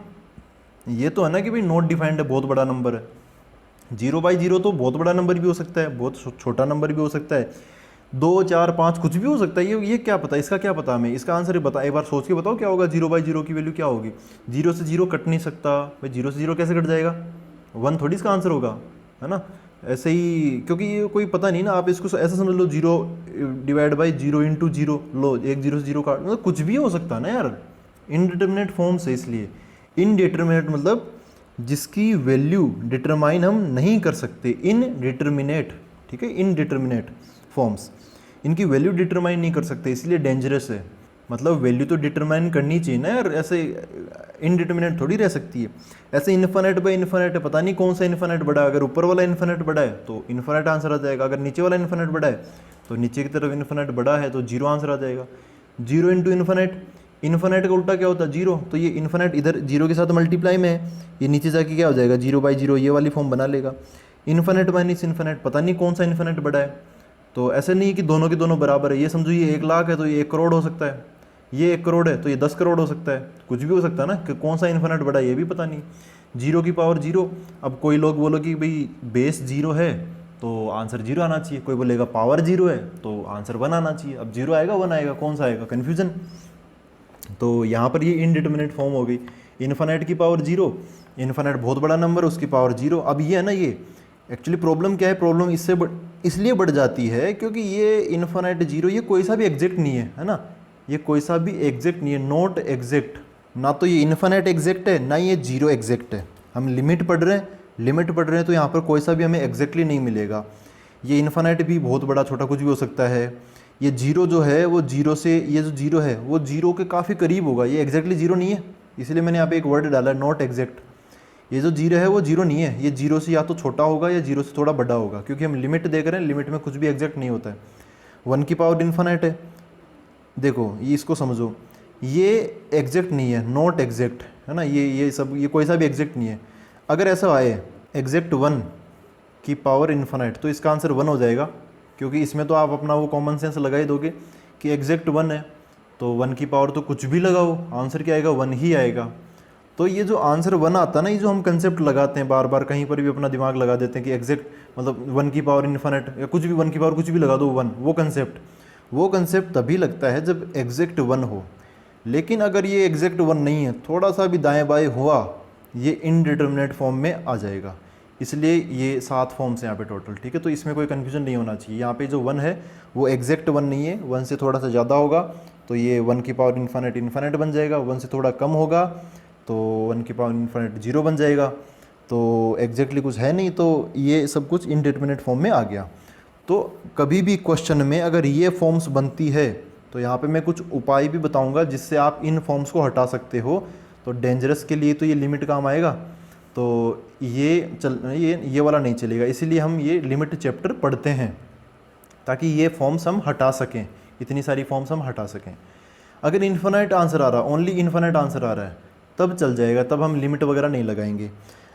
ये तो है ना कि भाई नॉट डिफाइंड है, बहुत बड़ा नंबर है। 0/0 तो बहुत बड़ा नंबर भी हो सकता है, बहुत छोटा नंबर भी हो सकता है। 2 4 5 कुछ भी हो सकता है, ये क्या पता, इसका क्या पता हमें, इसका आंसर बता, एक बार सोच के बताओ क्या होगा, 0/0 की वैल्यू क्या होगी। 0 से 0 कट नहीं सकता भाई, 0 से 0 कैसे कट जाएगा, 1 थोड़ी इसका आंसर होगा, है ना। ऐसे ही, क्योंकि ये कोई पता नहीं ना, आप इसको ऐसा समझ लो 0/0 × 0, लो एक 0 से 0 काट, मतलब कुछ भी हो सकता है ना यार, इनडिटर्मिनेट फॉर्म से। इसलिए इनडिटर्मिनेट मतलब जिसकी वैल्यू डिटरमाइन हम नहीं कर सकते, इनडिटर्मिनेट, ठीक है, इनडिटर्मिनेट फॉर्म्स, इनकी वैल्यू डिटरमाइन नहीं कर सकते, इसलिए डेंजरस है। मतलब वैल्यू तो डिटरमाइन करनी चाहिए ना यार, ऐसे इनडिटर्मिनेट थोड़ी रह सकती है। ऐसे इन्फिनिट बाय इन्फिनिट है, पता नहीं कौन सा इन्फिनिट बड़ा है, अगर ऊपर वाला इन्फिनिट बड़ा है तो इन्फिनिट आंसर आ जाएगा, अगर नीचे वाला इन्फिनिट बड़ा है तो नीचे की तरफ इन्फिनिट बड़ा है तो 0 आंसर आ जाएगा। 0 × इन्फिनिट, इन्फिनिट का उल्टा क्या होता है 0, तो ये इन्फिनिट इधर 0 के साथ मल्टीप्लाई में है, ये नीचे जाके क्या हो जाएगा 0/0, ये वाली फॉर्म बना लेगा। इन्फिनिट माइनस इन्फिनिट, पता नहीं कौन सा इन्फिनिट बड़ा है, तो ऐसे नहीं है कि दोनों के दोनों बराबर है, ये समझो ये 1 लाख है तो ये 1 करोड़ हो सकता है, ये 1 करोड़ है तो ये 10 करोड़ हो सकता है, कुछ भी हो सकता है ना, कि कौन सा इन्फिनिट बड़ा है ये भी पता नहीं। 0 की पावर 0, अब कोई लोग बोलो कि भाई बेस 0 है तो आंसर 0 आना चाहिए, कोई बोलेगा पावर 0 है तो आंसर 1 आना चाहिए, अब 0 आएगा 1 आएगा, कौन सा आएगा, कन्फ्यूजन। तो यहाँ पर ये इनडिटर्मिनेट फॉर्म हो गई, इन्फिनिट की पावर 0, इन्फिनिट बहुत बड़ा नंबर, उसकी पावर 0। अब ये है ना, ये एक्चुअली प्रॉब्लम क्या है, प्रॉब्लम इसलिए बढ़ जाती है क्योंकि ये इन्फिनिट 0 ये कोई सा भी एग्जैक्ट नहीं है ना, ये कोई सा भी एग्जैक्ट नहीं है, नॉट एग्जैक्ट, ना तो ये इन्फिनिट एग्जैक्ट है ना ये 0 एग्जैक्ट है। हम लिमिट पढ़ रहे हैं तो यहाँ पर कोई सा भी हमें एग्जैक्टली नहीं मिलेगा। ये इन्फिनिट भी बहुत बड़ा छोटा कुछ भी हो सकता है, ये 0 जो है वो 0 से, ये जो 0 है वो 0 के काफ़ी करीब होगा, ये एग्जैक्टली 0 नहीं है, इसलिए मैंने यहाँ पे एक वर्ड डाला है नॉट एग्जैक्ट। ये जो 0 है वो 0 नहीं है, ये 0 से या तो छोटा होगा या 0 से थोड़ा बड़ा होगा, क्योंकि हम लिमिट देख रहे हैं, लिमिट में कुछ भी एग्जैक्ट नहीं होता है। 1 की पावर इन्फिनिट है, देखो ये इसको समझो, ये एग्जैक्ट नहीं है, नॉट एग्जैक्ट है ना, ये सब ये कोई सा भी एग्जैक्ट नहीं है। अगर ऐसा आए एग्जैक्ट 1 की पावर इन्फिनिट तो इसका आंसर 1 हो जाएगा, क्योंकि इसमें तो आप अपना वो कॉमन सेंस लगा ही दोगे कि एग्जैक्ट 1 है तो 1 की पावर तो कुछ भी लगाओ आंसर क्या आएगा 1 ही आएगा। तो ये जो आंसर 1 आता है ना, ये जो हम कंसेप्ट लगाते हैं बार बार, कहीं पर भी अपना दिमाग लगा देते हैं कि एग्जैक्ट मतलब 1 की पावर इन्फिनिट या कुछ भी 1 की पावर कुछ भी लगा दो 1, वो कंसेप्ट तभी लगता है जब एग्जैक्ट 1 हो। लेकिन अगर ये एग्जैक्ट 1 नहीं है, थोड़ा सा भी दाएँ बाएँ हुआ, ये इनडिटर्मिनेट फॉर्म में आ जाएगा। इसलिए ये 7 फॉर्म्स हैं यहाँ पे टोटल, ठीक है, तो इसमें कोई कन्फ्यूजन नहीं होना चाहिए। यहाँ पे जो 1 है वो एग्जैक्ट 1 नहीं है, 1 से थोड़ा सा ज़्यादा होगा तो ये 1 की पावर इन्फिनिट बन जाएगा, 1 से थोड़ा कम होगा तो 1 की पावर इन्फिनिट 0 बन जाएगा। तो एग्जैक्टली कुछ है नहीं, तो ये सब कुछ इनडिटर्मिनेट फॉर्म में आ गया। तो कभी भी क्वेश्चन में अगर ये फॉर्म्स बनती है तो यहाँ पे मैं कुछ उपाय भी बताऊँगा जिससे आप इन फॉर्म्स को हटा सकते हो। तो डेंजरस के लिए तो ये लिमिट काम आएगा, तो ये वाला नहीं चलेगा, इसीलिए हम ये लिमिट चैप्टर पढ़ते हैं ताकि ये फॉर्म्स हम हटा सकें, इतनी सारी फॉर्म्स हम हटा सकें। अगर इन्फिनिट आंसर आ रहा, ओनली इन्फिनिट आंसर आ रहा है तब चल जाएगा, तब हम लिमिट वगैरह नहीं लगाएंगे।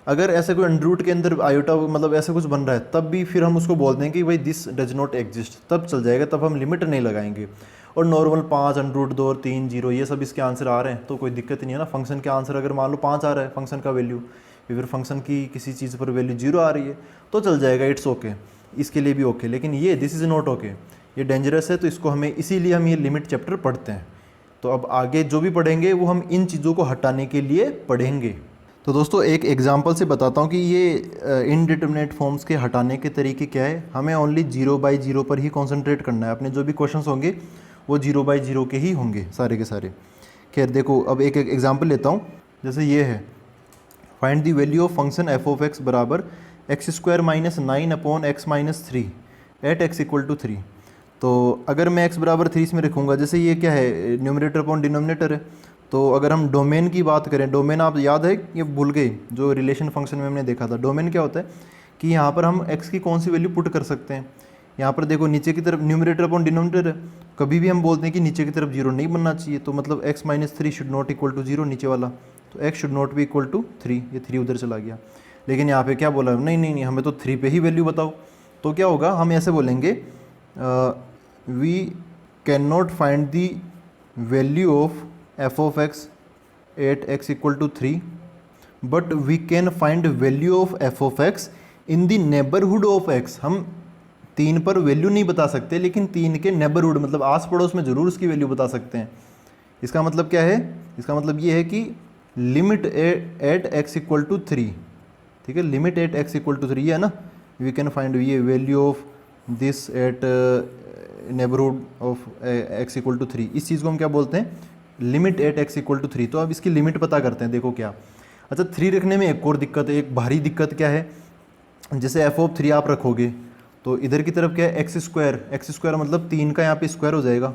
अगर ऐसे कोई अंडर रूट के अंदर आयोटा मतलब ऐसा कुछ बन रहा है तब भी फिर हम उसको बोल दें कि भाई दिस डज नॉट एग्जिस्ट, तब चल जाएगा, तब हम लिमिट नहीं लगाएंगे। और नॉर्मल 5 अंडर रूट 2 और 3 0 ये सब इसके आंसर आ रहे हैं तो कोई दिक्कत नहीं है ना। फंक्शन के आंसर अगर मान लो 5 आ रहा है फंक्शन का वैल्यू, फिर फंक्शन की किसी चीज़ पर वैल्यू 0 आ रही है तो चल जाएगा, इट्स ओके, इसके लिए भी ओके। लेकिन ये दिस इज़ नॉट ओके, ये डेंजरस है, तो इसको हमें इसीलिए हम ये लिमिट चैप्टर पढ़ते हैं। तो अब आगे जो भी पढ़ेंगे वो हम इन चीज़ों को हटाने के लिए पढ़ेंगे। तो दोस्तों एक एग्जांपल से बताता हूँ कि ये इनडिटर्मिनेट फॉर्म्स के हटाने के तरीके क्या है। हमें ओनली 0/0 पर ही कॉन्सेंट्रेट करना है, अपने जो भी क्वेश्चंस होंगे वो 0/0 के ही होंगे सारे के सारे। खैर देखो अब एक एग्जांपल लेता हूँ, जैसे ये है find the value of function f of x बराबर x² - 9/x - 3 एट x = 3। तो अगर मैं x बराबर 3 इसमें रखूँगा, जैसे ये क्या है न्यूमरेटर अपॉन डिनोमिनेटर है, तो अगर हम डोमेन की बात करें, डोमेन आप याद है ये भूल गए जो रिलेशन फंक्शन में हमने देखा था। डोमेन क्या होता है कि यहाँ पर हम x की कौन सी वैल्यू पुट कर सकते हैं। यहाँ पर देखो नीचे की तरफ न्यूमरेटर अपॉन डिनोमिनेटर है, कभी भी हम बोलते हैं कि नीचे की तरफ 0 नहीं बनना चाहिए, तो मतलब x - 3 should not equal to 0 नीचे वाला, तो x should not be equal to 3, ये 3 उधर चला गया। लेकिन यहाँ पे क्या बोला, नहीं हमें तो 3 पे ही वैल्यू बताओ। तो क्या होगा, हम ऐसे बोलेंगे we can not find the value of f of x at x = 3 but we can find value of f of x in the neighbourhood of x। हम 3 पर वैल्यू नहीं बता सकते, लेकिन 3 के नेबरहुड मतलब आस पड़ोस में ज़रूर उसकी वैल्यू बता सकते हैं। इसका मतलब क्या है, इसका मतलब ये है कि limit at x equal to 3, ठीक है, limit at x equal to 3 ये है ना, वी कैन फाइंड ये value of this at neighbourhood of x equal to 3, इस चीज़ को हम क्या बोलते हैं, limit at x equal to 3। तो अब इसकी लिमिट पता करते हैं, देखो क्या। अच्छा 3 रखने में एक और दिक्कत है, एक भारी दिक्कत क्या है, जैसे एफ ऑफ 3 आप रखोगे तो इधर की तरफ क्या है एक्स स्क्वायर मतलब 3 का यहाँ पे स्क्वायर हो जाएगा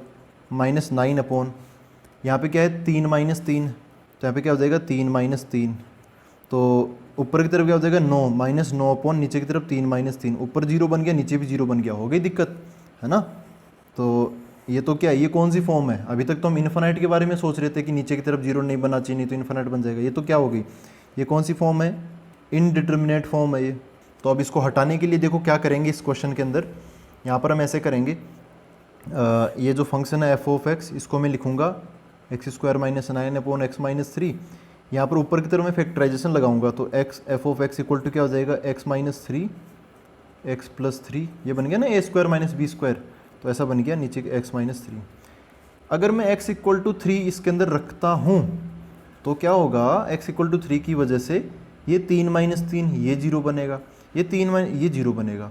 -9 अपॉन, यहाँ पे क्या है 3 - 3, तो यहाँ पे क्या हो जाएगा 3 - 3, तो ऊपर की तरफ क्या हो जाएगा 9 -9 अपॉन नीचे की तरफ 3 - 3, ऊपर 0 बन गया नीचे भी 0 बन गया, हो गई दिक्कत, है ना। तो ये तो क्या, ये कौन सी फॉर्म है, अभी तक तो हम इन्फिनाइट के बारे में सोच रहे थे कि नीचे की तरफ 0 नहीं बना चाहिए, नहीं तो इन्फिनाइट बन जाएगा, ये तो क्या हो गई, ये कौन सी फॉर्म है, इनडिटर्मिनेट फॉर्म है ये। तो अब इसको हटाने के लिए देखो क्या करेंगे इस क्वेश्चन के अंदर, यहाँ पर हम ऐसे करेंगे, ये जो फंक्शन है एफ ऑफ एक्स, इसको मैं लिखूंगा x² - 9 अपॉन x - 3, यहाँ पर ऊपर की तरफ मैं फैक्टराइजेशन लगाऊंगा, तो x f of x equal to क्या हो जाएगा x - 3 x + 3, ये बन गया ना a² - b², तो ऐसा बन गया नीचे x - 3। अगर मैं x = 3 इसके अंदर रखता हूँ तो क्या होगा, x = 3 की वजह से ये 3 - 3 ये 0 बनेगा, ये 3 ये 0 बनेगा।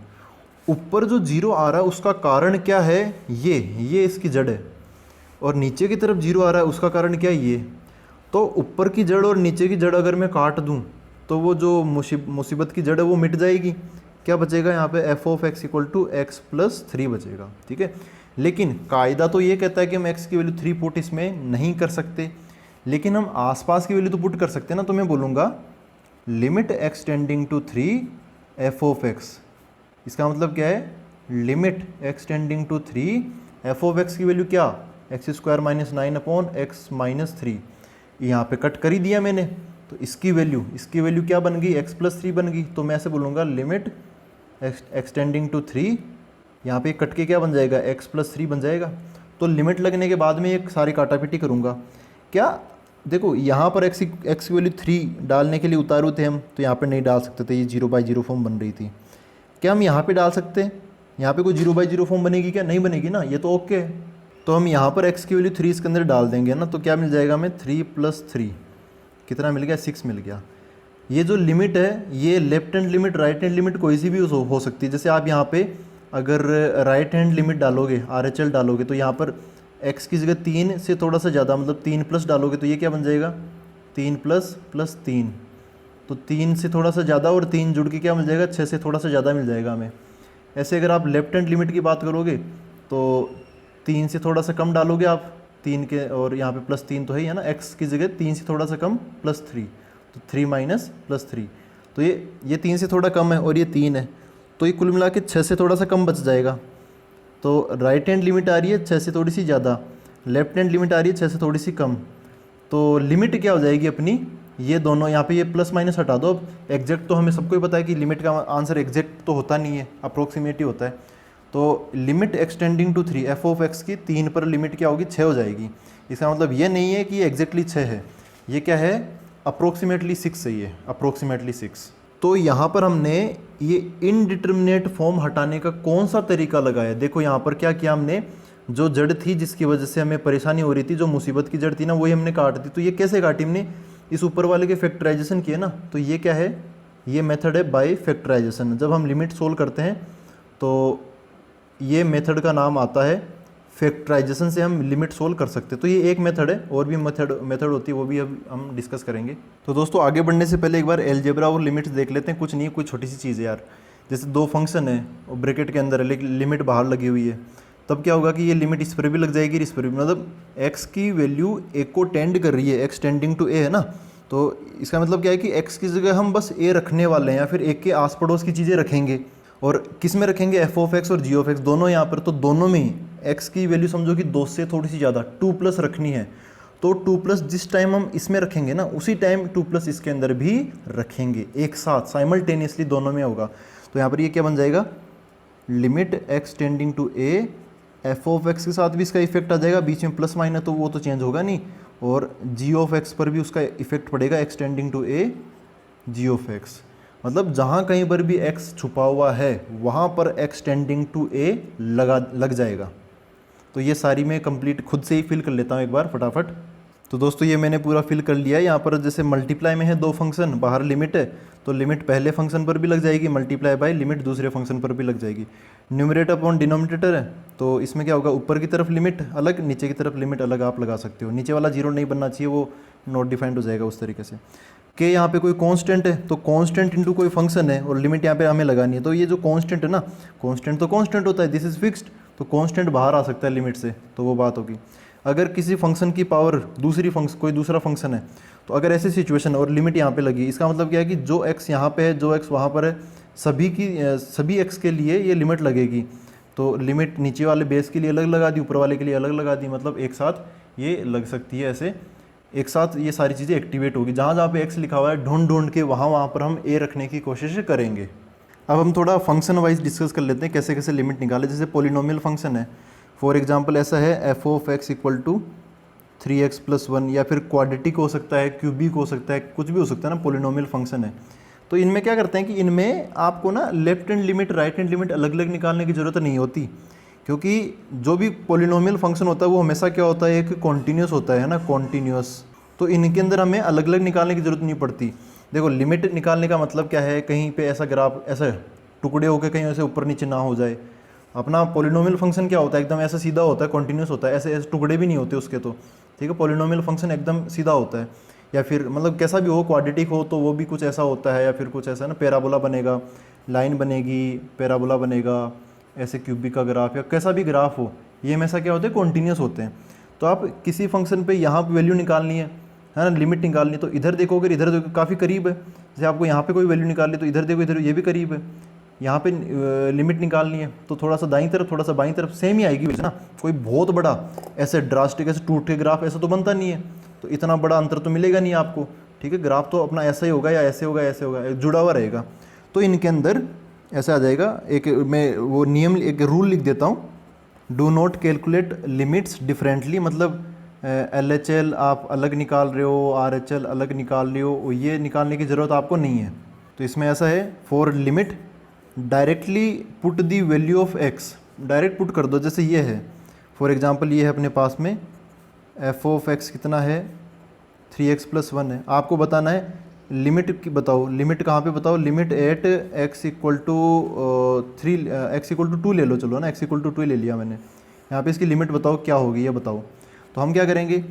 ऊपर जो 0 आ रहा है उसका कारण क्या है, ये इसकी जड़ है, और नीचे की तरफ 0 आ रहा है उसका कारण क्या है, ये। तो ऊपर की जड़ और नीचे की जड़ अगर मैं काट दूं तो वो जो मुसीबत की जड़ है वो मिट जाएगी, क्या बचेगा यहाँ पे f of x equal to x plus 3 बचेगा, ठीक है। लेकिन कायदा तो ये कहता है कि हम एक्स की वैल्यू 3 पुट इसमें नहीं कर सकते, लेकिन हम आसपास की वैल्यू तो पुट कर सकते हैं ना। तो मैं बोलूँगा limit x tending to 3 f of x, इसका मतलब क्या है, limit x tending to 3 f of x की वैल्यू क्या, x² - 9 अपॉन x - 3, यहाँ पे कट कर ही दिया मैंने, तो इसकी वैल्यू क्या बन गई, x + 3 बन गई। तो मैं ऐसे बोलूँगा लिमिट एक्सटेंडिंग टू 3, यहाँ पे कट के क्या बन जाएगा, x + 3 बन जाएगा। तो लिमिट लगने के बाद में एक सारी काटापीटी करूँगा, क्या देखो यहाँ पर x की वैल्यू 3 डालने के लिए उतारू थे हम, तो यहाँ पे नहीं डाल सकते थे, ये 0/0 फॉर्म बन रही थी। क्या हम यहाँ पे डाल सकते हैं, यहाँ पे कोई 0/0 फॉर्म बनेगी क्या, नहीं बनेगी ना, ये तो ओके है। तो हम यहाँ पर x की वैल्यू 3 इसके अंदर डाल देंगे ना, तो क्या मिल जाएगा हमें 3 + 3 कितना मिल गया, 6 मिल गया। ये जो लिमिट है ये left hand limit right hand limit कोई सी भी हो सकती है। जैसे आप यहाँ पे अगर राइट हैंड लिमिट डालोगे RHL डालोगे तो यहाँ पर x की जगह 3 से थोड़ा सा ज़्यादा मतलब 3+ डालोगे तो ये क्या बन जाएगा 3 + 3, तो 3 से थोड़ा सा ज़्यादा और 3 जुड़ के क्या मिल जाएगा 6 से थोड़ा सा ज़्यादा मिल जाएगा हमें। ऐसे अगर आप लेफ्ट हैंड लिमिट की बात करोगे तो 3 से थोड़ा सा कम डालोगे आप 3 के, और यहाँ पे +3 तो है ना, x की जगह 3 से थोड़ा सा कम +3, तो 3 - +3, तो ये 3 से थोड़ा कम है और ये 3 है, तो ये कुल मिला के 6 से थोड़ा सा कम बच जाएगा। तो राइट हैंड लिमिट आ रही है 6 से थोड़ी सी ज़्यादा, लेफ्ट हैंड लिमिट आ रही है 6 से थोड़ी सी कम, तो लिमिट क्या हो जाएगी अपनी, ये दोनों यहाँ पे ये प्लस माइनस हटा दो। अब एग्जैक्ट तो हमें सबको ही पता है कि लिमिट का आंसर एग्जैक्ट तो होता नहीं है, अप्रोक्सीमेट ही होता है। तो limit x tending to 3 f of x की 3 पर लिमिट क्या होगी 6 हो जाएगी। इसका मतलब ये नहीं है कि ये एग्जैक्टली 6 है, ये क्या है अप्रोक्सीमेटली 6 है, ये अप्रोक्सीमेटली 6। तो यहाँ पर हमने ये इनडिटर्मिनेट फॉर्म हटाने का कौन सा तरीका लगाया, देखो यहाँ पर क्या किया हमने, जो जड़ थी जिसकी वजह से हमें परेशानी हो रही थी, जो मुसीबत की जड़ थी ना, वही हमने काट दी। तो ये कैसे काटी हमने, इस ऊपर वाले के फैक्टराइजेशन किए ना, तो ये क्या है, ये मेथड है बाय फैक्टराइजेशन। जब हम लिमिट सोल्व करते हैं तो ये मेथड का नाम आता है फैक्टराइजेशन, से हम लिमिट सोल्व कर सकते हैं। तो ये एक मेथड है, और भी मेथड होती है, वो भी अब हम डिस्कस करेंगे। तो दोस्तों आगे बढ़ने से पहले एक बार अलजेब्रा और लिमिट्स देख लेते हैं। कुछ नहीं, कोई छोटी सी चीज़ है यार, जैसे दो फंक्शन है और ब्रैकेट के अंदर है लेकिन लिमिट बाहर लगी हुई है, तब क्या होगा कि ये लिमिट इस पर भी लग जाएगी, इस पर भी, मतलब x की वैल्यू a को टेंड कर रही है, x टेंडिंग टू a है ना, तो इसका मतलब क्या है कि x की जगह हम बस a रखने वाले हैं, या फिर a के आस पड़ोस की चीज़ें रखेंगे। और किस में रखेंगे, एफ ऑफ एक्स और जी ऑफ एक्स दोनों यहाँ पर, तो दोनों में ही x की वैल्यू समझो कि 2 से थोड़ी सी ज़्यादा 2+ रखनी है, तो 2+ जिस टाइम हम इसमें रखेंगे ना, उसी टाइम 2+ इसके अंदर भी रखेंगे, एक साथ साइमल्टेनियसली दोनों में होगा। तो यहाँ पर ये क्या बन जाएगा, limit x tending to a, f of x के साथ भी इसका इफेक्ट आ जाएगा, बीच में प्लस माइनस तो वो तो चेंज होगा नहीं, और जी ऑफ एक्स पर भी उसका इफेक्ट पड़ेगा, x tending to a g of x. मतलब जहाँ कहीं पर भी x छुपा हुआ है वहाँ पर x टेंडिंग टू a लग जाएगा। तो ये सारी मैं कंप्लीट खुद से ही फिल कर लेता हूँ एक बार फटाफट। तो दोस्तों ये मैंने पूरा फिल कर लिया है। यहाँ पर जैसे मल्टीप्लाई में है दो फंक्शन, बाहर लिमिट है, तो लिमिट पहले फंक्शन पर भी लग जाएगी, मल्टीप्लाई बाय लिमिट दूसरे फंक्शन पर भी लग जाएगी। न्यूमरेटर अपॉन डिनोमिनेटर है, तो इसमें क्या होगा, ऊपर की तरफ लिमिट अलग, नीचे की तरफ लिमिट अलग आप लगा सकते हो। नीचे वाला जीरो नहीं बनना चाहिए, वो नॉट डिफाइंड हो जाएगा उस तरीके से। कि यहाँ पे कोई कांस्टेंट है, तो कांस्टेंट इनटू कोई फंक्शन है और लिमिट यहाँ पे हमें लगानी है। तो ये जो कांस्टेंट है ना, कांस्टेंट तो कांस्टेंट होता है, दिस इज फिक्स्ड, तो कांस्टेंट बाहर आ सकता है लिमिट से, तो वो बात होगी। अगर किसी फंक्शन की पावर दूसरी फंक्शन, कोई दूसरा फंक्शन है, तो अगर ऐसी सिचुएशन और लिमिट यहाँ पे लगी, इसका मतलब क्या है कि जो x यहाँ पे है, जो x वहाँ पर है, सभी x के लिए ये लिमिट लगेगी। तो लिमिट नीचे वाले बेस के लिए अलग लगा दी, ऊपर वाले के लिए अलग लगा दी, मतलब एक साथ ये लग सकती है। ऐसे एक साथ ये सारी चीज़ें एक्टिवेट होगी। जहाँ जहाँ पे x लिखा हुआ है ढूंढ ढूंढ के वहाँ पर हम a रखने की कोशिश करेंगे। अब हम थोड़ा फंक्शन वाइज डिस्कस कर लेते हैं कैसे कैसे लिमिट निकाले। जैसे पोलिनोमियल फंक्शन है, फॉर एग्जांपल ऐसा है f of x equal to 3x plus 1, या फिर क्वाड्रेटिक हो सकता है, क्यूबिक हो सकता है, कुछ भी हो सकता है ना, पोलिनोमियल फंक्शन है। तो इनमें क्या करते हैं कि इनमें आपको ना left hand limit right hand limit अलग अलग निकालने की ज़रूरत नहीं होती, क्योंकि जो भी पोलिनोमियल फंक्शन होता है वो हमेशा क्या होता है, एक कॉन्टीन्यूस होता है ना, कॉन्टीन्यूस। तो इनके अंदर हमें अलग अलग निकालने की ज़रूरत नहीं पड़ती। देखो लिमिट निकालने का मतलब क्या है, कहीं पे ऐसा ग्राफ ऐसा टुकड़े होकर कहीं ऐसे ऊपर नीचे ना हो जाए। अपना पोलिनोमियल फंक्शन क्या होता है, एकदम ऐसा सीधा होता है, कॉन्टीन्यूस होता है, ऐसे ऐसे टुकड़े भी नहीं होते उसके। तो ठीक है, पोलिनोमियल फंक्शन एकदम सीधा होता है, या फिर मतलब कैसा भी हो, क्वाड्रेटिक हो तो वो भी कुछ ऐसा होता है, या फिर कुछ ऐसा ना पैराबोला बनेगा, लाइन बनेगी, पैराबोला बनेगा, ऐसे क्यूबिक का ग्राफ या कैसा भी ग्राफ हो, ये हमेशा क्या होते हैं, कॉन्टीन्यूस होते हैं। तो आप किसी फंक्शन पे यहाँ पे वैल्यू निकालनी है ना, लिमिट निकालनी है, तो इधर देखोगे, इधर देखो काफ़ी करीब है। जैसे आपको यहाँ पे कोई वैल्यू निकालनी है तो इधर देखो, इधर ये भी करीब है। यहाँ पे लिमिट निकालनी है तो थोड़ा सा दाईं तरफ, थोड़ा सा बाईं तरफ, सेम ही आएगी वैसे ना। कोई बहुत बड़ा ऐसे ड्रास्टिक ऐसे टूट के ग्राफ ऐसा तो बनता नहीं है, तो इतना बड़ा अंतर तो मिलेगा नहीं आपको। ठीक है, ग्राफ तो अपना ऐसा ही होगा, या ऐसे होगा, ऐसे होगा, जुड़ा हुआ रहेगा। तो इनके अंदर ऐसा आ जाएगा, एक मैं वो नियम, एक रूल लिख देता हूँ, do not calculate limits differently. मतलब LHL आप अलग निकाल रहे हो, RHL अलग निकाल रहे हो, ये निकालने की ज़रूरत आपको नहीं है। तो इसमें ऐसा है, for limit directly put the value of x, direct put कर दो। जैसे ये है, फॉर एग्जांपल ये है अपने पास में f ऑफ x कितना है, 3x प्लस 1 है। आपको बताना है लिमिट की, बताओ लिमिट कहाँ पे, बताओ limit at x equal to 3, x equal to 2 ले लो, चलो ना, x इक्वल टू 2 ले लिया मैंने। यहाँ पे इसकी लिमिट बताओ क्या होगी, ये बताओ। तो हम क्या करेंगे,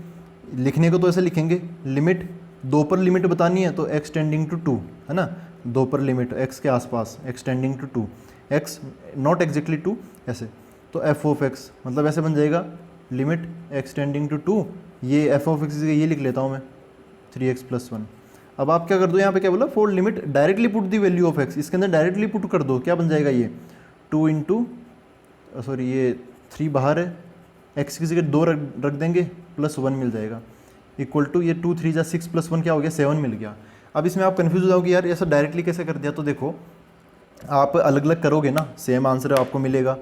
लिखने को तो ऐसे लिखेंगे, लिमिट 2 पर लिमिट बतानी है तो x टेंडिंग टू 2 है ना, 2 पर लिमिट x के आसपास, x tending to 2, x not exactly 2 ऐसे। तो f ऑफ x मतलब ऐसे बन जाएगा, लिमिट x टेंडिंग टू 2, ये f ऑफ x ये लिख लेता हूँ मैं 3x प्लस 1। अब आप क्या कर दो, यहाँ पे क्या बोला, for limit directly put the value of x, इसके अंदर डायरेक्टली पुट कर दो, क्या बन जाएगा ये 2 इंटू, सॉरी ये 3 बाहर है, x की जगह 2 रख देंगे, प्लस 1 मिल जाएगा, इक्वल टू ये 2 3 जा 6 प्लस 1 क्या हो गया, 7 मिल गया। अब इसमें आप कन्फ्यूज हो जाओगे, यार ऐसा डायरेक्टली कैसे कर दिया। तो देखो आप अलग अलग करोगे ना, सेम आंसर आपको मिलेगा।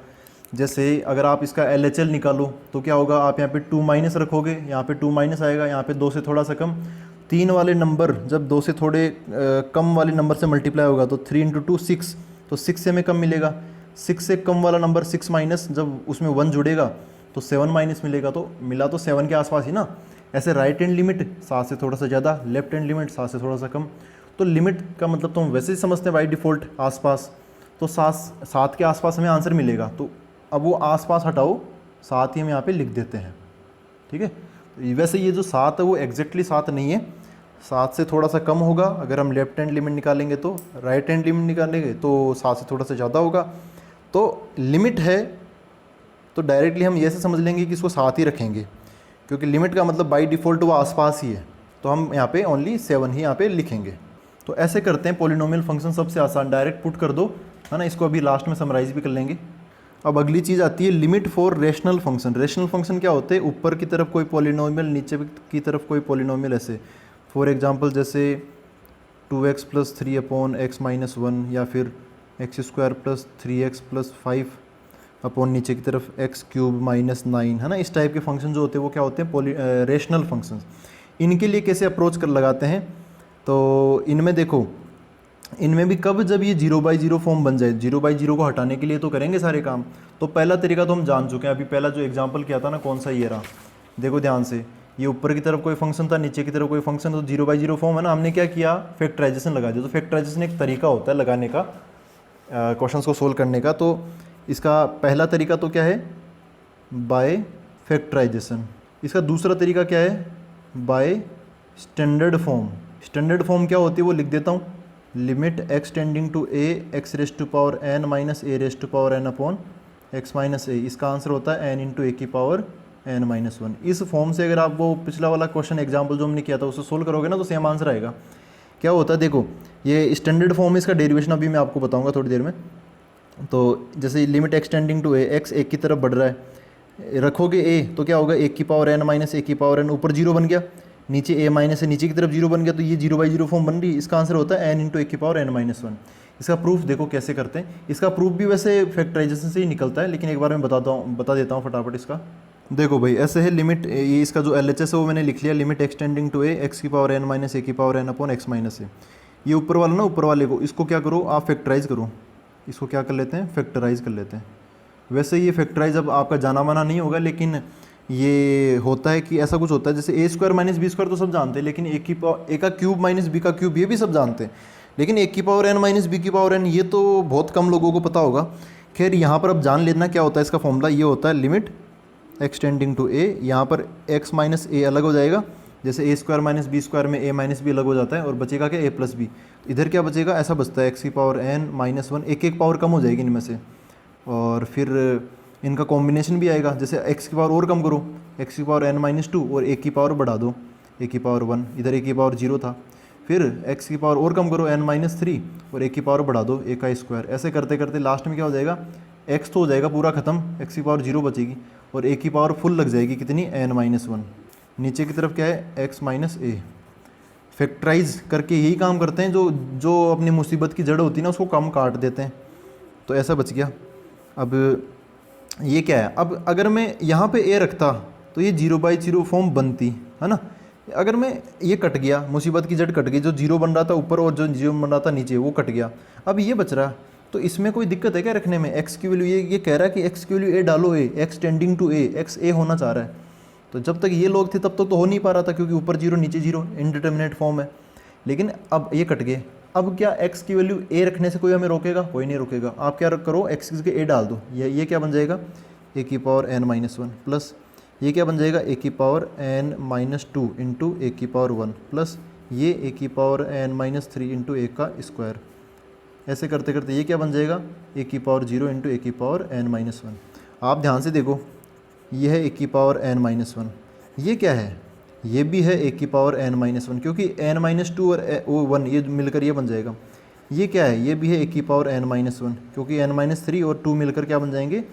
जैसे अगर आप इसका LHL निकालो तो क्या होगा, आप यहाँ पे 2 माइनस रखोगे, यहाँ पे 2 माइनस आएगा, यहाँ पे 2 से थोड़ा सा कम, 3 वाले नंबर जब 2 से थोड़े कम वाले नंबर से मल्टीप्लाई होगा तो 3 इंटू 2 6, तो 6 से हमें कम मिलेगा। 6 से कम वाला नंबर 6 माइनस, जब उसमें 1 जुड़ेगा तो 7 माइनस मिलेगा, तो मिला तो 7 के आसपास ही ना। ऐसे राइट हैंड लिमिट 7 से थोड़ा सा ज़्यादा, लेफ्ट हैंड लिमिट 7 से थोड़ा सा कम। तो लिमिट का मतलब तो हम वैसे ही समझते हैं बाई डिफ़ॉल्ट आसपास, तो 7 के आसपास हमें आंसर मिलेगा। तो अब वो आसपास हटाओ, 7 ही हम यहाँ पे लिख देते हैं। ठीक है, वैसे ये जो 7 है वो एग्जैक्टली 7 नहीं है, 7 से थोड़ा सा कम होगा। अगर हम लेफ्ट हैंड लिमिट निकालेंगे तो, राइट हैंड लिमिट निकालेंगे तो 7 से थोड़ा सा ज़्यादा होगा। तो लिमिट है तो डायरेक्टली हम ये से समझ लेंगे कि इसको 7 ही रखेंगे, क्योंकि लिमिट का मतलब बाई डिफ़ॉल्ट वो आसपास ही है, तो हम यहाँ पे ओनली 7 ही यहाँ पे लिखेंगे। तो ऐसे करते हैं पॉलिनोमियल फंक्शन, सबसे आसान, डायरेक्ट पुट कर दो, है ना। इसको अभी लास्ट में समराइज़ भी कर लेंगे। अब अगली चीज़ आती है limit for rational function. Rational function क्या होते हैं, ऊपर की तरफ कोई पॉलिनोमियल, नीचे की तरफ कोई पॉलिनोमियल, ऐसे फॉर एग्जांपल जैसे 2x plus 3 upon x minus 1, या फिर x square plus 3x plus 5 upon नीचे की तरफ x क्यूब माइनस 9, है ना। इस टाइप के फंक्शन जो होते हैं वो क्या होते हैं, रेशनल फंक्शंस। इनके लिए कैसे अप्रोच कर लगाते हैं, तो इनमें देखो इनमें भी कब, जब ये 0/0 फॉर्म बन जाए। 0/0 को हटाने के लिए तो करेंगे सारे काम। तो पहला तरीका तो हम जान चुके हैं, अभी पहला जो एग्जाम्पल किया था ना, कौन सा, ये रहा। देखो ध्यान से, ये ऊपर की तरफ कोई फंक्शन था, नीचे की तरफ कोई फंक्शन, तो 0/0 फॉर्म है ना, हमने क्या किया, फैक्टराइजेशन लगा दिया। तो फैक्टराइजेशन एक तरीका होता है लगाने का, क्वेश्चंस को सोल्व करने का। तो इसका पहला तरीका तो क्या है, बाय फैक्टराइजेशन। इसका दूसरा तरीका क्या है, by standard form. Standard form क्या होती है वो लिख देता हूँ, limit x tending to a x raised to power n minus a raised to power n upon x minus a। इसका आंसर होता है n इंटू ए की पावर n माइनस 1। इस फॉर्म से अगर आप वो पिछला वाला क्वेश्चन एग्जाम्पल जो हमने किया था उससे सोल्व करोगे ना, तो सेम आंसर आएगा। क्या होता है देखो, ये स्टैंडर्ड फॉर्म है, इसका डेरिवेशन अभी मैं आपको बताऊंगा थोड़ी देर में। तो जैसे limit x tending to a, x एक की तरफ बढ़ रहा है, रखोगे a तो क्या होगा, एक की पावर n माइनस ए की पावर n, ऊपर जीरो बन गया, नीचे a माइनस है, नीचे की तरफ जीरो बन गया, तो ये 0/0 फॉर्म बन रही है। इसका आंसर होता है n इंटू ए की पावर n माइनस 1। इसका प्रूफ देखो कैसे करते हैं। इसका प्रूफ भी वैसे फैक्टराइजेशन से ही निकलता है, लेकिन एक बार मैं बता देता हूँ फटाफट इसका। देखो भाई ऐसे है, लिमिट, ये इसका जो LHS है वो मैंने लिख लिया, limit x tending to a x की पावर n माइनस ए की power n upon x minus a. ये ऊपर वाला ना, ऊपर वाले को, इसको क्या करो आप, फैक्टराइज करो। इसको क्या कर लेते हैं, फैक्टराइज कर लेते हैं। वैसे ये फैक्टराइज अब आपका जाना माना नहीं होगा, लेकिन ये होता है कि ऐसा कुछ होता है, जैसे a square minus b square तो सब जानते हैं, लेकिन ए का क्यूब माइनस बी का क्यूब ये भी सब जानते हैं, लेकिन एक की पावर n माइनस बी की पावर n ये तो बहुत कम लोगों को पता होगा। खैर यहाँ पर अब जान लेना क्या होता है इसका फॉर्मूला, ये होता है limit x tending to a, यहाँ पर x माइनस ए अलग हो जाएगा, जैसे a square minus b square में a माइनस बी अलग हो जाता है, और बचेगा क्या, a प्लस बी। इधर क्या बचेगा, ऐसा बचता है x की पावर n माइनस 1, एक एक पावर कम हो जाएगी इनमें से, और फिर इनका कॉम्बिनेशन भी आएगा, जैसे x की पावर और कम करो, x की पावर n माइनस 2 और एक की पावर बढ़ा दो, a की पावर 1, इधर a की पावर 0 था, फिर x की पावर और कम करो n माइनस 3 और एक की पावर बढ़ा दो, a का स्क्वायर। ऐसे करते करते लास्ट में क्या हो जाएगा, x तो हो जाएगा पूरा खत्म, x की पावर 0 बचेगी, और a की पावर फुल लग जाएगी कितनी, n माइनस 1। नीचे की तरफ क्या है, x माइनस ए। फैक्टराइज करके यही काम करते हैं, जो जो अपनी मुसीबत की जड़ होती है ना उसको कम काट देते हैं। तो ऐसा बच गया। अब ये क्या है, अब अगर मैं यहाँ पे a रखता तो ये 0/0 फॉर्म बनती है ना। अगर मैं ये कट गया, मुसीबत की जड़ कट गई, जो 0 बन रहा था ऊपर और जो 0 बन रहा था नीचे वो कट गया, अब ये बच रहा। तो इसमें कोई दिक्कत है क्या रखने में, x की वैल्यू, ये कह रहा है कि x की वैल्यू a डालो, a x tending to a, x a होना चाह रहा है। तो जब तक ये लोग थे तब तक तो हो नहीं पा रहा था, क्योंकि ऊपर 0 नीचे 0 इनडिटर्मिनेट फॉर्म है। लेकिन अब ये कट गए, अब क्या x की वैल्यू a रखने से कोई हमें रोकेगा, कोई नहीं रोकेगा। आप क्या करो, x के a डाल दो, ये क्या बन जाएगा, a की पावर n माइनस 1 प्लस ये क्या बन जाएगा, a की पावर n माइनस 2 इंटू ए की पावर 1 प्लस ये a की पावर n माइनस 3 इंटू ए का स्क्वायर। ऐसे करते करते ये क्या बन जाएगा, a की पावर 0 इंटू ए की पावर n माइनस 1। आप ध्यान से देखो, ये है a की पावर n माइनस 1, ये क्या है, ये भी है a की पावर n माइनस 1, क्योंकि n माइनस 2 और 1 ये मिलकर ये बन जाएगा। ये क्या है, ये भी है a की पावर n माइनस 1, क्योंकि n माइनस 3 और 2 मिलकर क्या बन जाएंगे,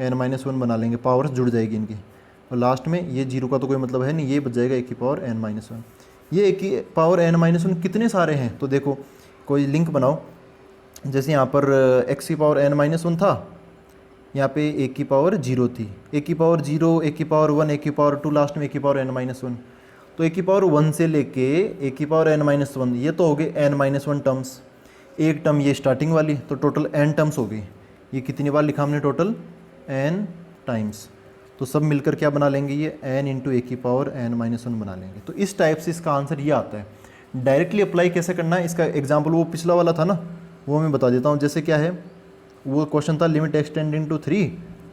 n माइनस 1 बना लेंगे, पावर्स जुड़ जाएगी इनकी। और लास्ट में ये 0 का तो कोई मतलब है नहीं, ये बच जाएगा a की पावर n माइनस 1। ये a की पावर n माइनस 1 कितने सारे हैं, तो देखो कोई लिंक बनाओ, जैसे यहाँ पर x की पावर n माइनस 1 था, यहाँ पे a की पावर 0 थी, a की पावर 0, a की पावर 1, a की पावर 2, लास्ट में a की पावर n माइनस 1। तो a की पावर 1 से लेके a की पावर n माइनस 1, ये तो हो गए n माइनस 1 टर्म्स। एक टर्म ये स्टार्टिंग वाली, तो टोटल n टर्म्स हो गई। ये कितनी बार लिखा हमने, टोटल n टाइम्स। तो सब मिलकर क्या बना लेंगे, ये n इंटू ए की पावर n माइनस 1 बना लेंगे। तो इस टाइप से इसका आंसर ये आता है। डायरेक्टली अप्लाई कैसे करना है, इसका एग्जाम्पल वो पिछला वाला था ना, वो मैं बता देता हूँ। जैसे क्या है, वो क्वेश्चन था limit x tending to 3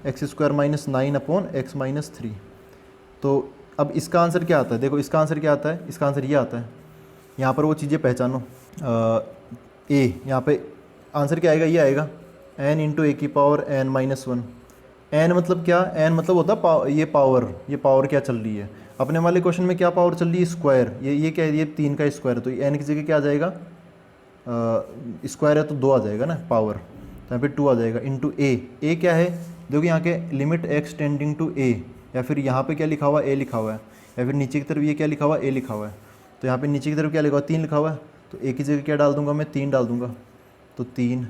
x square minus 9 upon x minus 3। तो अब इसका आंसर क्या आता है, देखो इसका आंसर क्या आता है, इसका आंसर ये आता है। यहाँ पर वो चीज़ें पहचानो, a यहाँ पे आंसर क्या आएगा, ये आएगा n इंटू ए की पावर n माइनस 1। n मतलब क्या, n मतलब होता है ये पावर क्या चल रही है। अपने वाले क्वेश्चन में क्या पावर चल रही है, स्क्वायर। ये क्या है, ये 3 का स्क्वायर, तो n की जगह क्या आ जाएगा, स्क्वायर है तो 2 आ जाएगा ना पावर, तो यहाँ पे 2 आ जाएगा इंटू a क्या है, देखो यहाँ के limit x tending to a, या फिर यहाँ पे क्या लिखा हुआ है, a लिखा हुआ है, या फिर नीचे की तरफ ये क्या लिखा हुआ है, a लिखा हुआ है। तो यहाँ पे नीचे की तरफ क्या लिखा हुआ है, 3 लिखा हुआ है, तो a की जगह क्या डाल दूंगा मैं, 3 डाल दूंगा। तो 3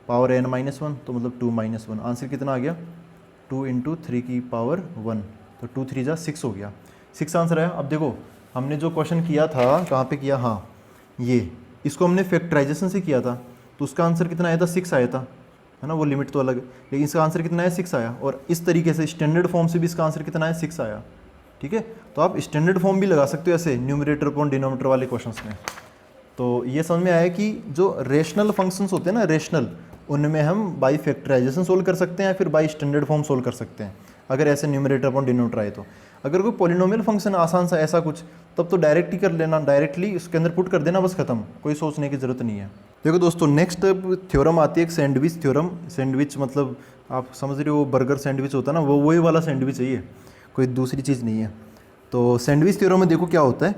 पावर n माइनस 1, तो मतलब 2 माइनस 1। आंसर कितना आ गया, 2 इंटू 3 की पावर 1, तो 2 3 जा 6 हो गया, 6 आंसर है। अब देखो हमने जो क्वेश्चन किया था, कहाँ पे किया, हाँ ये इसको हमने फैक्टराइजेशन से किया था, तो उसका आंसर कितना आया था, 6 आया था, है ना, वो लिमिट तो अलग है, लेकिन इसका आंसर कितना है, 6 आया। और इस तरीके से स्टैंडर्ड फॉर्म से भी इसका आंसर कितना है, 6 आया। ठीक है, तो आप स्टैंडर्ड फॉर्म भी लगा सकते हो ऐसे न्यूमरेटर अपॉन डिनोमिनेटर वाले क्वेश्चंस में। तो ये समझ में आया कि जो रेशनल फंक्शंस होते हैं ना, रेशनल, उनमें हम बाई फैक्टराइजेशन सोल्व कर सकते हैं या फिर बाई स्टैंडर्ड फॉर्म सोल्व कर सकते हैं, अगर ऐसे न्यूमरेटर अपॉन डिनोमिनेटर आए तो। अगर कोई पॉलिनोमियल फंक्शन आसान सा ऐसा कुछ, तब तो डायरेक्ट ही कर लेना, डायरेक्टली उसके अंदर पुट कर देना, बस खत्म, कोई सोचने की ज़रूरत नहीं है। देखो दोस्तों, नेक्स्ट थ्योरम आती है एक सैंडविच थ्योरम। सैंडविच मतलब आप समझ रहे हो, बर्गर सैंडविच होता है ना, वो वही वाला सैंडविच है, ये कोई दूसरी चीज़ नहीं है। तो सैंडविच थ्योरम में देखो क्या होता है,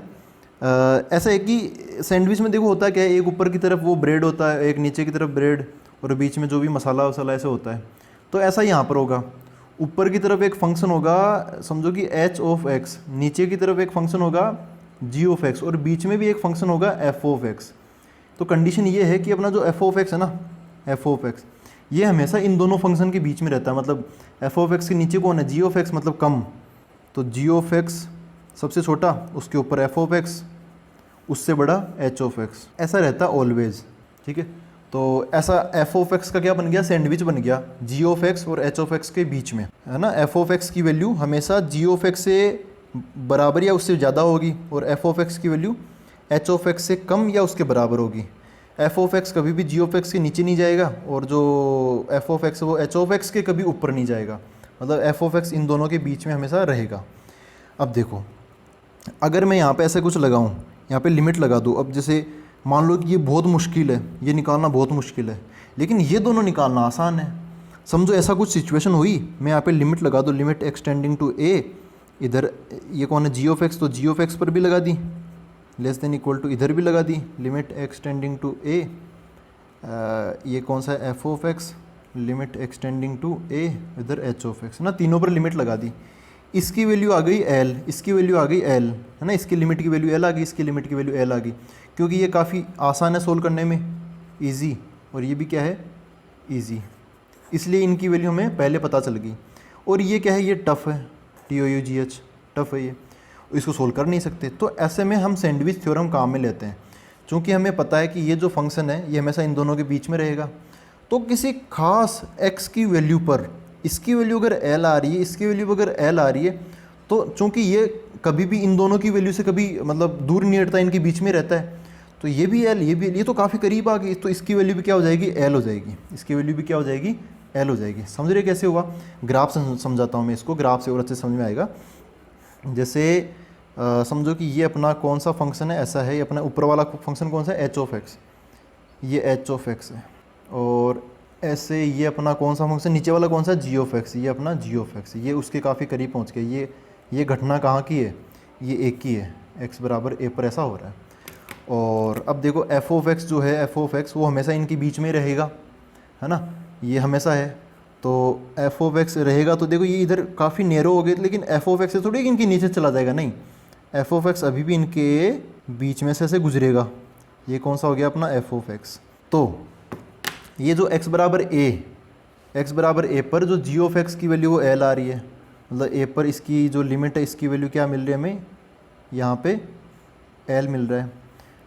ऐसा है कि सैंडविच में देखो होता क्या है, एक ऊपर की तरफ वो ब्रेड होता है, एक नीचे की तरफ ब्रेड, और बीच में जो भी मसाला वसाला ऐसे होता है। तो ऐसा यहाँ पर होगा, ऊपर की तरफ एक फंक्शन होगा, समझो कि एच ऑफ एक्स, नीचे की तरफ एक फंक्शन होगा जी ऑफ एक्स, और बीच में भी एक फंक्शन होगा एफ ऑफ एक्स। तो कंडीशन ये है कि अपना जो एफ ऑफ एक्स है ना, एफ ऑफ एक्स, ये हमेशा इन दोनों फंक्शन के बीच में रहता है। मतलब एफ ऑफ एक्स के नीचे कौन है, जी ऑफ एक्स, मतलब कम, तो जी ऑफ एक्स सबसे छोटा, उसके ऊपर एफ ऑफ एक्स, उससे बड़ा एच ऑफ एक्स, ऐसा रहता है ऑलवेज। ठीक है, तो ऐसा एफ ऑफ एक्स का क्या बन गया, सैंडविच बन गया जी ऑफ एक्स और एच ऑफ एक्स के बीच में, है ना। एफ ऑफ एक्स की वैल्यू हमेशा जी ऑफ एक्स से बराबर या उससे ज़्यादा होगी, और एफ ऑफ एक्स की वैल्यू एच ऑफ एक्स से कम या उसके बराबर होगी। एफ ऑफ एक्स कभी भी जी ऑफ एक्स के नीचे नहीं जाएगा, और जो एफ ऑफ एक्स वो एच ऑफ एक्स के कभी ऊपर नहीं जाएगा, मतलब एफ ऑफ एक्स इन दोनों के बीच में हमेशा रहेगा। अब देखो, अगर मैं यहाँ पे ऐसे कुछ लगाऊँ, यहाँ पे लिमिट लगा दूँ, अब जैसे मान लो कि ये बहुत मुश्किल है, ये निकालना बहुत मुश्किल है, लेकिन ये दोनों निकालना आसान है। समझो ऐसा कुछ सिचुएशन हुई, मैं यहाँ पे लिमिट लगा दूँ, लिमिट एक्सटेंडिंग टू ए, इधर ये कौन है, जी ऑफ एक्स, तो जी ऑफ एक्स पर भी लगा दी, लेस देन इक्वल टू इधर भी लगा दी, लिमिट एक्सटेंडिंग टू ए, ये कौन सा है, f of x, limit x tending to a, इधर एच ऑफ एक्स, ना, तीनों पर लिमिट लगा दी। इसकी वैल्यू आ गई एल, इसकी वैल्यू आ गई एल, है ना, इसकी लिमिट की वैल्यू एल आ गई, इसकी लिमिट की वैल्यू एल आ गई, क्योंकि ये काफ़ी आसान है सोल्व करने में, इजी, और ये भी क्या है, इजी, इसलिए इनकी वैल्यू हमें पहले पता चल गई। और ये क्या है, ये टफ़ है, TOUGH, टफ़ है ये, इसको सोल्व कर नहीं सकते। तो ऐसे में हम सैंडविच थ्योरम काम में लेते हैं, क्योंकि हमें पता है कि ये जो फंक्शन है ये हमेशा इन दोनों के बीच में रहेगा। तो किसी खास x की वैल्यू पर इसकी वैल्यू अगर l आ रही है, इसकी वैल्यू अगर l आ रही है, तो चूंकि ये कभी भी इन दोनों की वैल्यू से कभी मतलब दूर नहीं हटता, इनके बीच में रहता है, तो ये भी l, ये भी l, ये तो काफ़ी करीब आ गई, तो इसकी वैल्यू भी क्या हो जाएगी, l हो जाएगी, इसकी वैल्यू भी क्या हो जाएगी, l हो जाएगी। समझ रहे कैसे हुआ, ग्राफ से समझाता हूँ मैं इसको, ग्राफ से और अच्छे समझ में आएगा। जैसे समझो कि ये अपना कौन सा फंक्शन है, ऐसा है, ये अपना ऊपर वाला फंक्शन कौन सा है, एच ऑफ एक्स, ये एच ऑफ एक्स है, और ऐसे ये अपना कौन सा फंक्शन नीचे वाला कौन सा, जी ऑफ एक्स, ये अपना जी ऑफ एक्स, ये उसके काफ़ी करीब पहुंच गया। ये घटना कहाँ की है, ये एक की है, x बराबर a पर ऐसा हो रहा है। और अब देखो एफ ऑफ एक्स जो है, एफ ऑफ एक्स वो हमेशा इनके बीच में रहेगा, है ना, ये हमेशा है, तो एफ ऑफ एक्स रहेगा। तो देखो ये इधर काफ़ी नैरो हो गए, लेकिन एफ ऑफ एक्स से थोड़ी इनके नीचे चला जाएगा, नहीं, एफ ऑफ एक्स अभी भी इनके बीच में से ऐसे गुजरेगा। ये कौन सा हो गया अपना एफ ऑफ एक्स। तो ये जो x बराबर a पर जो g ऑफ x की वैल्यू वो l आ रही है, मतलब a पर इसकी जो लिमिट है इसकी वैल्यू क्या मिल रही है हमें, यहाँ पे l मिल रहा है,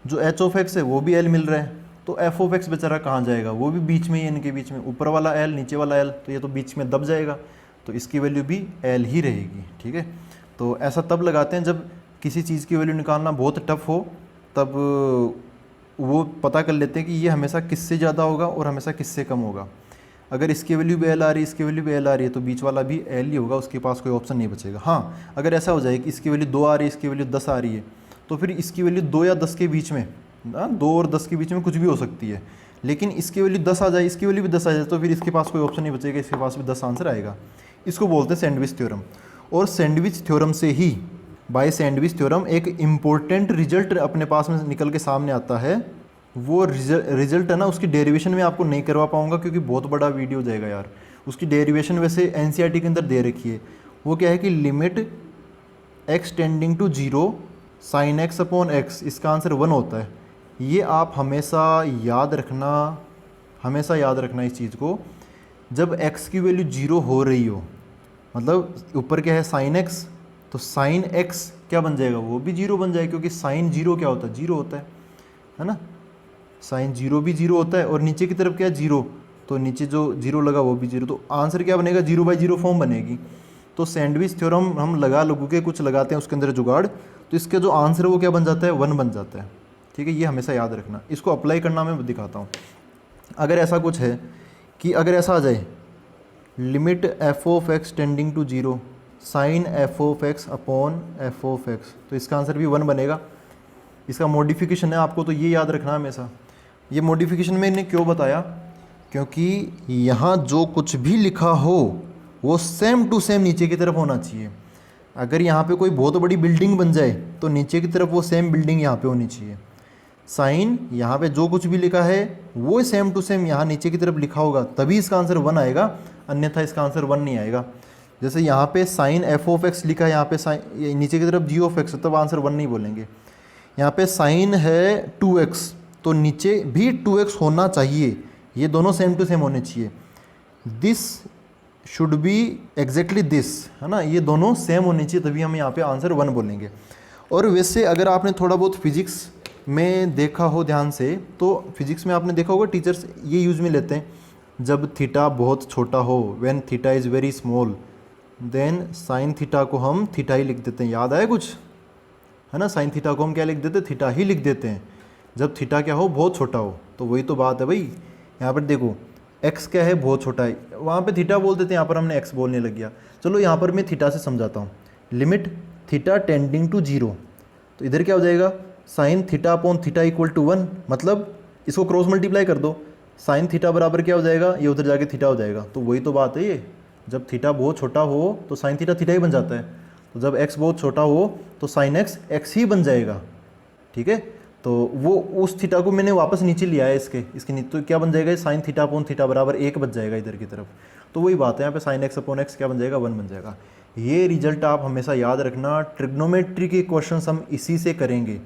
जो h ऑफ x है वो भी l मिल रहा है। तो f ऑफ x बेचारा कहाँ जाएगा, वो भी बीच में ही, इनके बीच में, ऊपर वाला l नीचे वाला l, तो ये तो बीच में दब जाएगा, तो इसकी वैल्यू भी l ही रहेगी। ठीक है, तो ऐसा तब लगाते हैं जब किसी चीज़ की वैल्यू निकालना बहुत टफ हो, तब वो पता कर लेते हैं कि ये हमेशा किससे ज़्यादा होगा और हमेशा किससे कम होगा। अगर इसकी वैल्यू भी l आ रही है, इसकी वैल्यू भी l आ रही है, तो बीच वाला भी l ही होगा, उसके पास कोई ऑप्शन नहीं बचेगा। हाँ, अगर ऐसा हो जाए कि इसकी वैल्यू 2 आ रही है, इसकी वैल्यू 10 आ रही है, तो फिर इसकी वैल्यू 2 या 10 के बीच में, 2 और 10 के बीच में कुछ भी हो सकती है, लेकिन इसकी वैल्यू 10 आ जाए, इसकी वैल्यू भी 10 आ जाए, तो फिर इसके पास कोई ऑप्शन नहीं बचेगा, इसके पास भी 10 आंसर आएगा। इसको बोलते हैं सैंडविच थ्योरम। और सैंडविच थ्योरम से ही, बाय सैंडविच थ्योरम, एक इम्पोर्टेंट रिजल्ट अपने पास में निकल के सामने आता है। वो रिजल्ट है ना, उसकी डेरिवेशन में आपको नहीं करवा पाऊंगा क्योंकि बहुत बड़ा वीडियो हो जाएगा यार। उसकी डेरिवेशन वैसे एनसीईआरटी के अंदर दे रखी है। वो क्या है कि limit x tending to 0 sine x upon x, इसका आंसर 1 होता है। ये आप हमेशा याद रखना, हमेशा याद रखना इस चीज़ को। जब x की वैल्यू 0 हो रही हो, मतलब ऊपर क्या है साइन x, तो साइन x क्या बन जाएगा, वो भी 0 बन जाएगा, क्योंकि साइन 0 क्या होता है, 0 होता है ना। साइन जीरो भी जीरो होता है और नीचे की तरफ क्या है जीरो, तो नीचे जो जीरो लगा वो भी जीरो, तो आंसर क्या बनेगा, 0/0 फॉर्म बनेगी। तो सैंडविच थ्योरम हम लगा लगू के कुछ लगाते हैं उसके अंदर जुगाड़, तो इसका जो आंसर है वो क्या बन जाता है, 1 बन जाता है। ठीक है, ये हमेशा याद रखना। इसको अप्लाई करना मैं दिखाता हूँ। अगर ऐसा कुछ है कि अगर ऐसा आ जाए limit f of x tending to 0 sine f of x upon f of x, तो इसका आंसर भी 1 बनेगा। इसका मॉडिफिकेशन है, आपको तो ये याद रखना हमेशा। ये मॉडिफिकेशन मैंने क्यों बताया, क्योंकि यहाँ जो कुछ भी लिखा हो वो सेम टू सेम नीचे की तरफ होना चाहिए। अगर यहाँ पे कोई बहुत बड़ी बिल्डिंग बन जाए तो नीचे की तरफ वो सेम बिल्डिंग यहाँ पे होनी चाहिए। साइन यहाँ पे जो कुछ भी लिखा है वो सेम टू सेम यहाँ नीचे की तरफ लिखा होगा, तभी इसका आंसर 1 आएगा, अन्यथा इसका आंसर 1 नहीं आएगा। जैसे यहाँ पे साइन एफ ऑफ एक्स लिखा है, यहाँ पे साइन नीचे की तरफ जी ऑफ एक्स, तब आंसर 1 नहीं बोलेंगे। यहाँ पे साइन है 2x, तो नीचे भी 2x होना चाहिए, ये दोनों सेम टू सेम होने चाहिए। This should be exactly this, है ना, ये दोनों सेम होने चाहिए, तभी हम यहाँ पे आंसर 1 बोलेंगे। और वैसे अगर आपने थोड़ा बहुत फिजिक्स में देखा हो ध्यान से, तो फिजिक्स में आपने देखा होगा टीचर्स ये यूज में लेते हैं, जब थीटा बहुत छोटा हो, when theta is very small then sine theta को हम थीटा ही लिख देते हैं। याद आया कुछ, है ना, साइन थीटा को हम क्या लिख देते हैं, थीटा ही लिख देते हैं, जब थीटा क्या हो, बहुत छोटा हो। तो वही तो बात है भाई, यहाँ पर देखो x क्या है, बहुत छोटा है, वहाँ पे थीटा बोल देते हैं, यहाँ पर हमने x बोलने लग गया। चलो यहाँ पर मैं थीटा से समझाता हूँ। लिमिट थीटा टेंडिंग टू 0, तो इधर क्या हो जाएगा, sine theta upon theta equal to 1, मतलब इसको क्रॉस मल्टीप्लाई कर दो, साइन थीटा बराबर क्या हो जाएगा, ये उधर जाके थीटा हो जाएगा। तो वही तो बात है, ये जब थीटा बहुत छोटा हो तो साइन थीटा थीटा ही बन जाता है, तो जब x बहुत छोटा हो तो साइन x x ही बन जाएगा। ठीक है, तो वो उस थीटा को मैंने वापस नीचे लिया है इसके नीचे, तो क्या बन जाएगा, साइन थीटा अपॉन थीटा बराबर 1 बच जाएगा इधर की तरफ। तो वही बात है, यहाँ पे साइन एक्स अपॉन एक्स क्या बन जाएगा, 1 बन जाएगा। ये रिजल्ट आप हमेशा याद रखना, ट्रिग्नोमेट्री के क्वेश्चन हम इसी से करेंगे।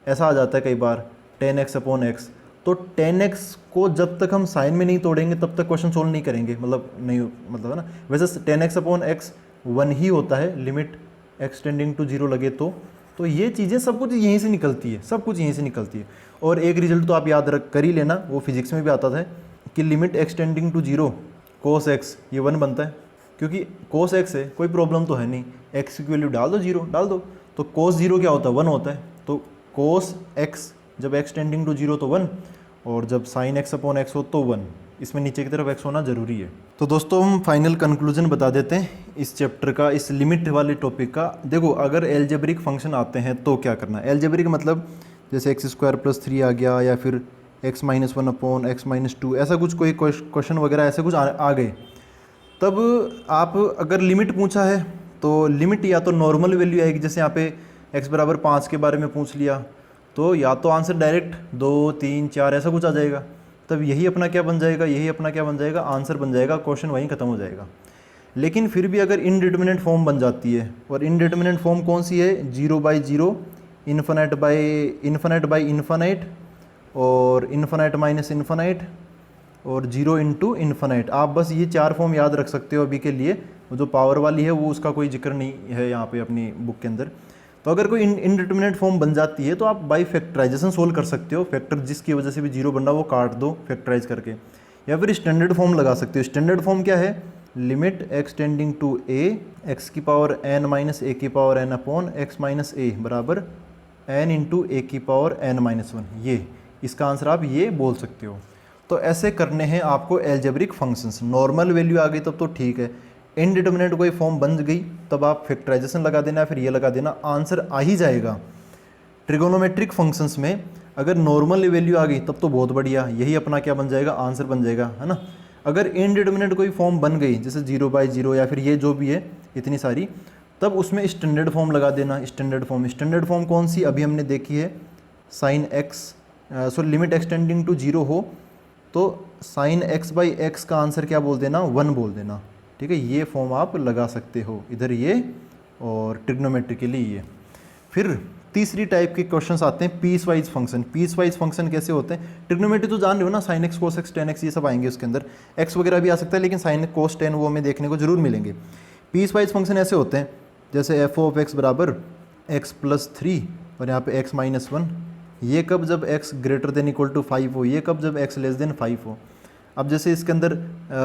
ऐसा आ जाता है कई बार tan x अपॉन एक्स, तो tan x को जब तक हम साइन में नहीं तोड़ेंगे तब तक क्वेश्चन सोल्व नहीं करेंगे, मतलब है ना। वैसे tan x अपॉन एक्स 1 ही होता है, लिमिट x टेंडिंग टू 0 लगे तो ये चीज़ें सब कुछ यहीं से निकलती है, सब कुछ यहीं से निकलती है। और एक रिजल्ट तो आप याद कर ही लेना, वो फिजिक्स में भी आता था कि limit x tending to 0 cos x, ये 1 बनता है, क्योंकि cos x है, कोई प्रॉब्लम तो है नहीं, x की वैल्यू डाल दो, 0 डाल दो, तो cos 0 क्या होता है, 1 होता है। तो cos x जब x टेंडिंग टू 0 तो 1, और जब sin x अपॉन x हो तो 1, इसमें नीचे की तरफ x होना ज़रूरी है। तो दोस्तों हम फाइनल कंक्लूजन बता देते हैं इस चैप्टर का, इस लिमिट वाले टॉपिक का। देखो अगर एल्जेब्रिक फंक्शन आते हैं तो क्या करना है, एल्जेब्रिक मतलब जैसे x² + 3 आ गया, या फिर x-1 अपॉन x-2, ऐसा कुछ कोई क्वेश्चन वगैरह ऐसे कुछ आ गए, तब आप अगर लिमिट पूछा है तो लिमिट या तो नॉर्मल वैल्यू आएगी, जैसे यहाँ पे x बराबर 5 के बारे में पूछ लिया, तो या तो आंसर डायरेक्ट 2, 3, 4 ऐसा कुछ आ जाएगा, तब यही अपना क्या बन जाएगा, यही अपना क्या बन जाएगा, आंसर बन जाएगा, क्वेश्चन वहीं ख़त्म हो जाएगा। लेकिन फिर भी अगर इनडिटरमिनेट फॉर्म बन जाती है, और इनडिटरमिनेट फॉर्म कौन सी है, 0/0, इन्फिनिट बाई इन्फिनिट, और इन्फिनिट माइनस इन्फिनिट, और 0 × इन्फिनिट। आप बस ये 4 फॉर्म याद रख सकते हो अभी के लिए। जो पावर वाली है वो उसका कोई जिक्र नहीं है यहाँ पे अपनी बुक के अंदर। तो अगर कोई इनडिटरमिनेट फॉर्म बन जाती है तो आप बाई फैक्टराइजेशन सोल्व कर सकते हो, फैक्टर जिसकी वजह से भी 0 बन रहा वो काट दो फैक्टराइज करके, या फिर स्टैंडर्ड फॉर्म लगा सकते हो। स्टैंडर्ड फॉर्म क्या है, limit x tending to a x की पावर n माइनस a की power n upon x minus a बराबर n × a की पावर n-1, ये इसका आंसर आप ये बोल सकते हो। तो ऐसे करने हैं आपको एल्जेब्रिक फंक्शंस। नॉर्मल वैल्यू आ गई तब तो ठीक है, इनडिटरमिनेट कोई फॉर्म बन गई तब आप फैक्टराइजेशन लगा देना, फिर ये लगा देना, आंसर आ ही जाएगा। ट्रिगोनोमेट्रिक फंक्शंस में अगर नॉर्मल वैल्यू आ गई तब तो बहुत बढ़िया, यही अपना क्या बन जाएगा, आंसर बन जाएगा, है ना। अगर इनडिटरमिनेट कोई फॉर्म बन गई जैसे 0/0 या फिर ये जो भी है इतनी सारी, तब उसमें स्टैंडर्ड फॉर्म लगा देना। स्टैंडर्ड फॉर्म कौन सी अभी हमने देखी है, sine x limit x tending to 0 हो तो साइन x/x का आंसर क्या बोल देना, 1 बोल देना। ठीक है, ये फॉर्म आप लगा सकते हो इधर ये, और ट्रिग्नोमेट्री के लिए ये। फिर तीसरी टाइप के क्वेश्चंस आते हैं piecewise function. Piecewise function कैसे होते हैं, ट्रिग्नोमेट्री तो जान रहे हो ना, sine x cos x tan x ये सब आएंगे उसके अंदर, x वगैरह भी आ सकता है लेकिन साइन cos tan वो हमें देखने को जरूर मिलेंगे। पीस वाइज फंक्शन ऐसे होते हैं जैसे f of x बराबर x + 3 और यहाँ पे x - 1 ये कब जब x greater than equal to 5 हो, ये कब जब x लेस देन 5 हो। अब जैसे इसके अंदर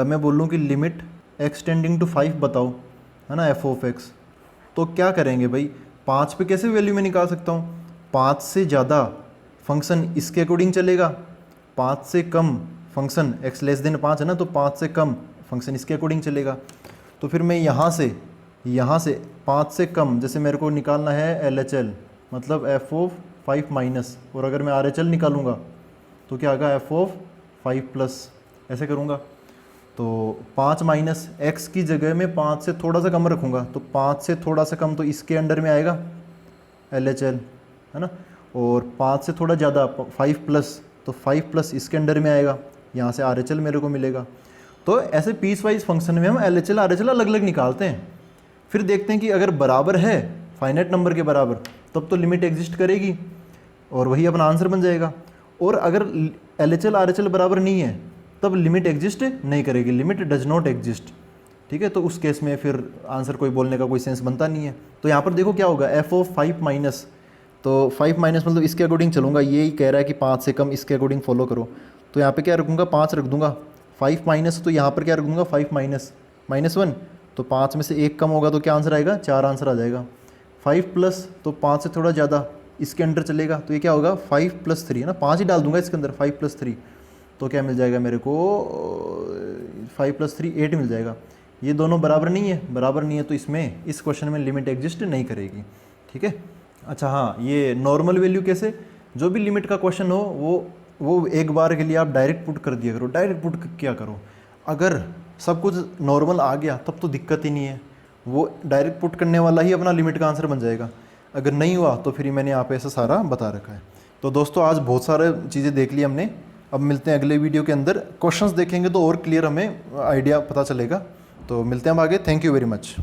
मैं बोलूँ कि लिमिट x टेंडिंग टू 5 बताओ, है ना, f ऑफ x, तो क्या करेंगे भाई, 5 पे कैसे वैल्यू मैं निकाल सकता हूँ, 5 से ज़्यादा फंक्शन इसके अकॉर्डिंग चलेगा, 5 से कम फंक्शन x लेस देन 5 है ना, तो 5 से कम फंक्शन इसके अकॉर्डिंग चलेगा। तो फिर मैं यहाँ से 5 से कम, जैसे मेरे को निकालना है LHL मतलब f ऑफ 5 माइनस, और अगर मैं RHL निकालूंगा तो क्या आएगा f ऑफ 5 प्लस, ऐसे करूँगा। तो 5 माइनस x की जगह में 5 से थोड़ा सा कम रखूँगा, तो 5 से थोड़ा सा कम तो इसके अंडर में आएगा LHL, है ना, और 5 से थोड़ा ज़्यादा 5 प्लस, तो 5 प्लस इसके अंडर में आएगा, यहाँ से RHL मेरे को मिलेगा। तो ऐसे पीस वाइज फंक्शन में हम LHL RHL अलग अलग निकालते हैं, फिर देखते हैं कि अगर बराबर है फाइनाइट नंबर के बराबर तब तो लिमिट एग्जिस्ट करेगी और वही अपना आंसर बन जाएगा, और अगर LHL RHL बराबर नहीं है तब लिमिट एग्जिस्ट नहीं करेगी, लिमिट डज नॉट एग्जिस्ट। ठीक है, तो उस केस में फिर आंसर कोई बोलने का कोई सेंस बनता नहीं है। तो यहाँ पर देखो क्या होगा, f ऑफ 5 माइनस, तो 5 माइनस मतलब इसके अकॉर्डिंग चलूँगा, ये ही कह रहा है कि 5 से कम इसके अकॉर्डिंग फॉलो करो, तो यहाँ पे क्या रखूँगा, 5 रख दूँगा। 5 माइनस, तो यहाँ पर क्या रखूँगा, 5 माइनस -1, तो 5 में से 1 कम होगा तो क्या आंसर आएगा, 4 आंसर आ जाएगा। 5 प्लस, तो 5 से थोड़ा ज़्यादा इसके अंडर चलेगा, तो ये क्या होगा 5 + 3, है ना, 5 ही डाल दूंगा इसके अंदर, 5 + 3, तो क्या मिल जाएगा मेरे को, 5 + 3 8 मिल जाएगा। ये दोनों बराबर नहीं है, बराबर नहीं है तो इसमें इस क्वेश्चन में लिमिट एग्जिस्ट नहीं करेगी। ठीक है, अच्छा हाँ, ये नॉर्मल वैल्यू कैसे, जो भी लिमिट का क्वेश्चन हो वो एक बार के लिए आप डायरेक्ट पुट कर दिया करो। डायरेक्ट पुट क्या करो, अगर सब कुछ नॉर्मल आ गया तब तो दिक्कत ही नहीं है, वो डायरेक्ट पुट करने वाला ही अपना लिमिट का आंसर बन जाएगा। अगर नहीं हुआ तो फिर मैंने यहाँ पे ऐसा सारा बता रखा है। तो दोस्तों आज बहुत सारे चीज़ें देख ली हमने, अब मिलते हैं अगले वीडियो के अंदर, क्वेश्चंस देखेंगे तो और क्लियर हमें आइडिया पता चलेगा। तो मिलते हैं हम आगे, थैंक यू वेरी मच।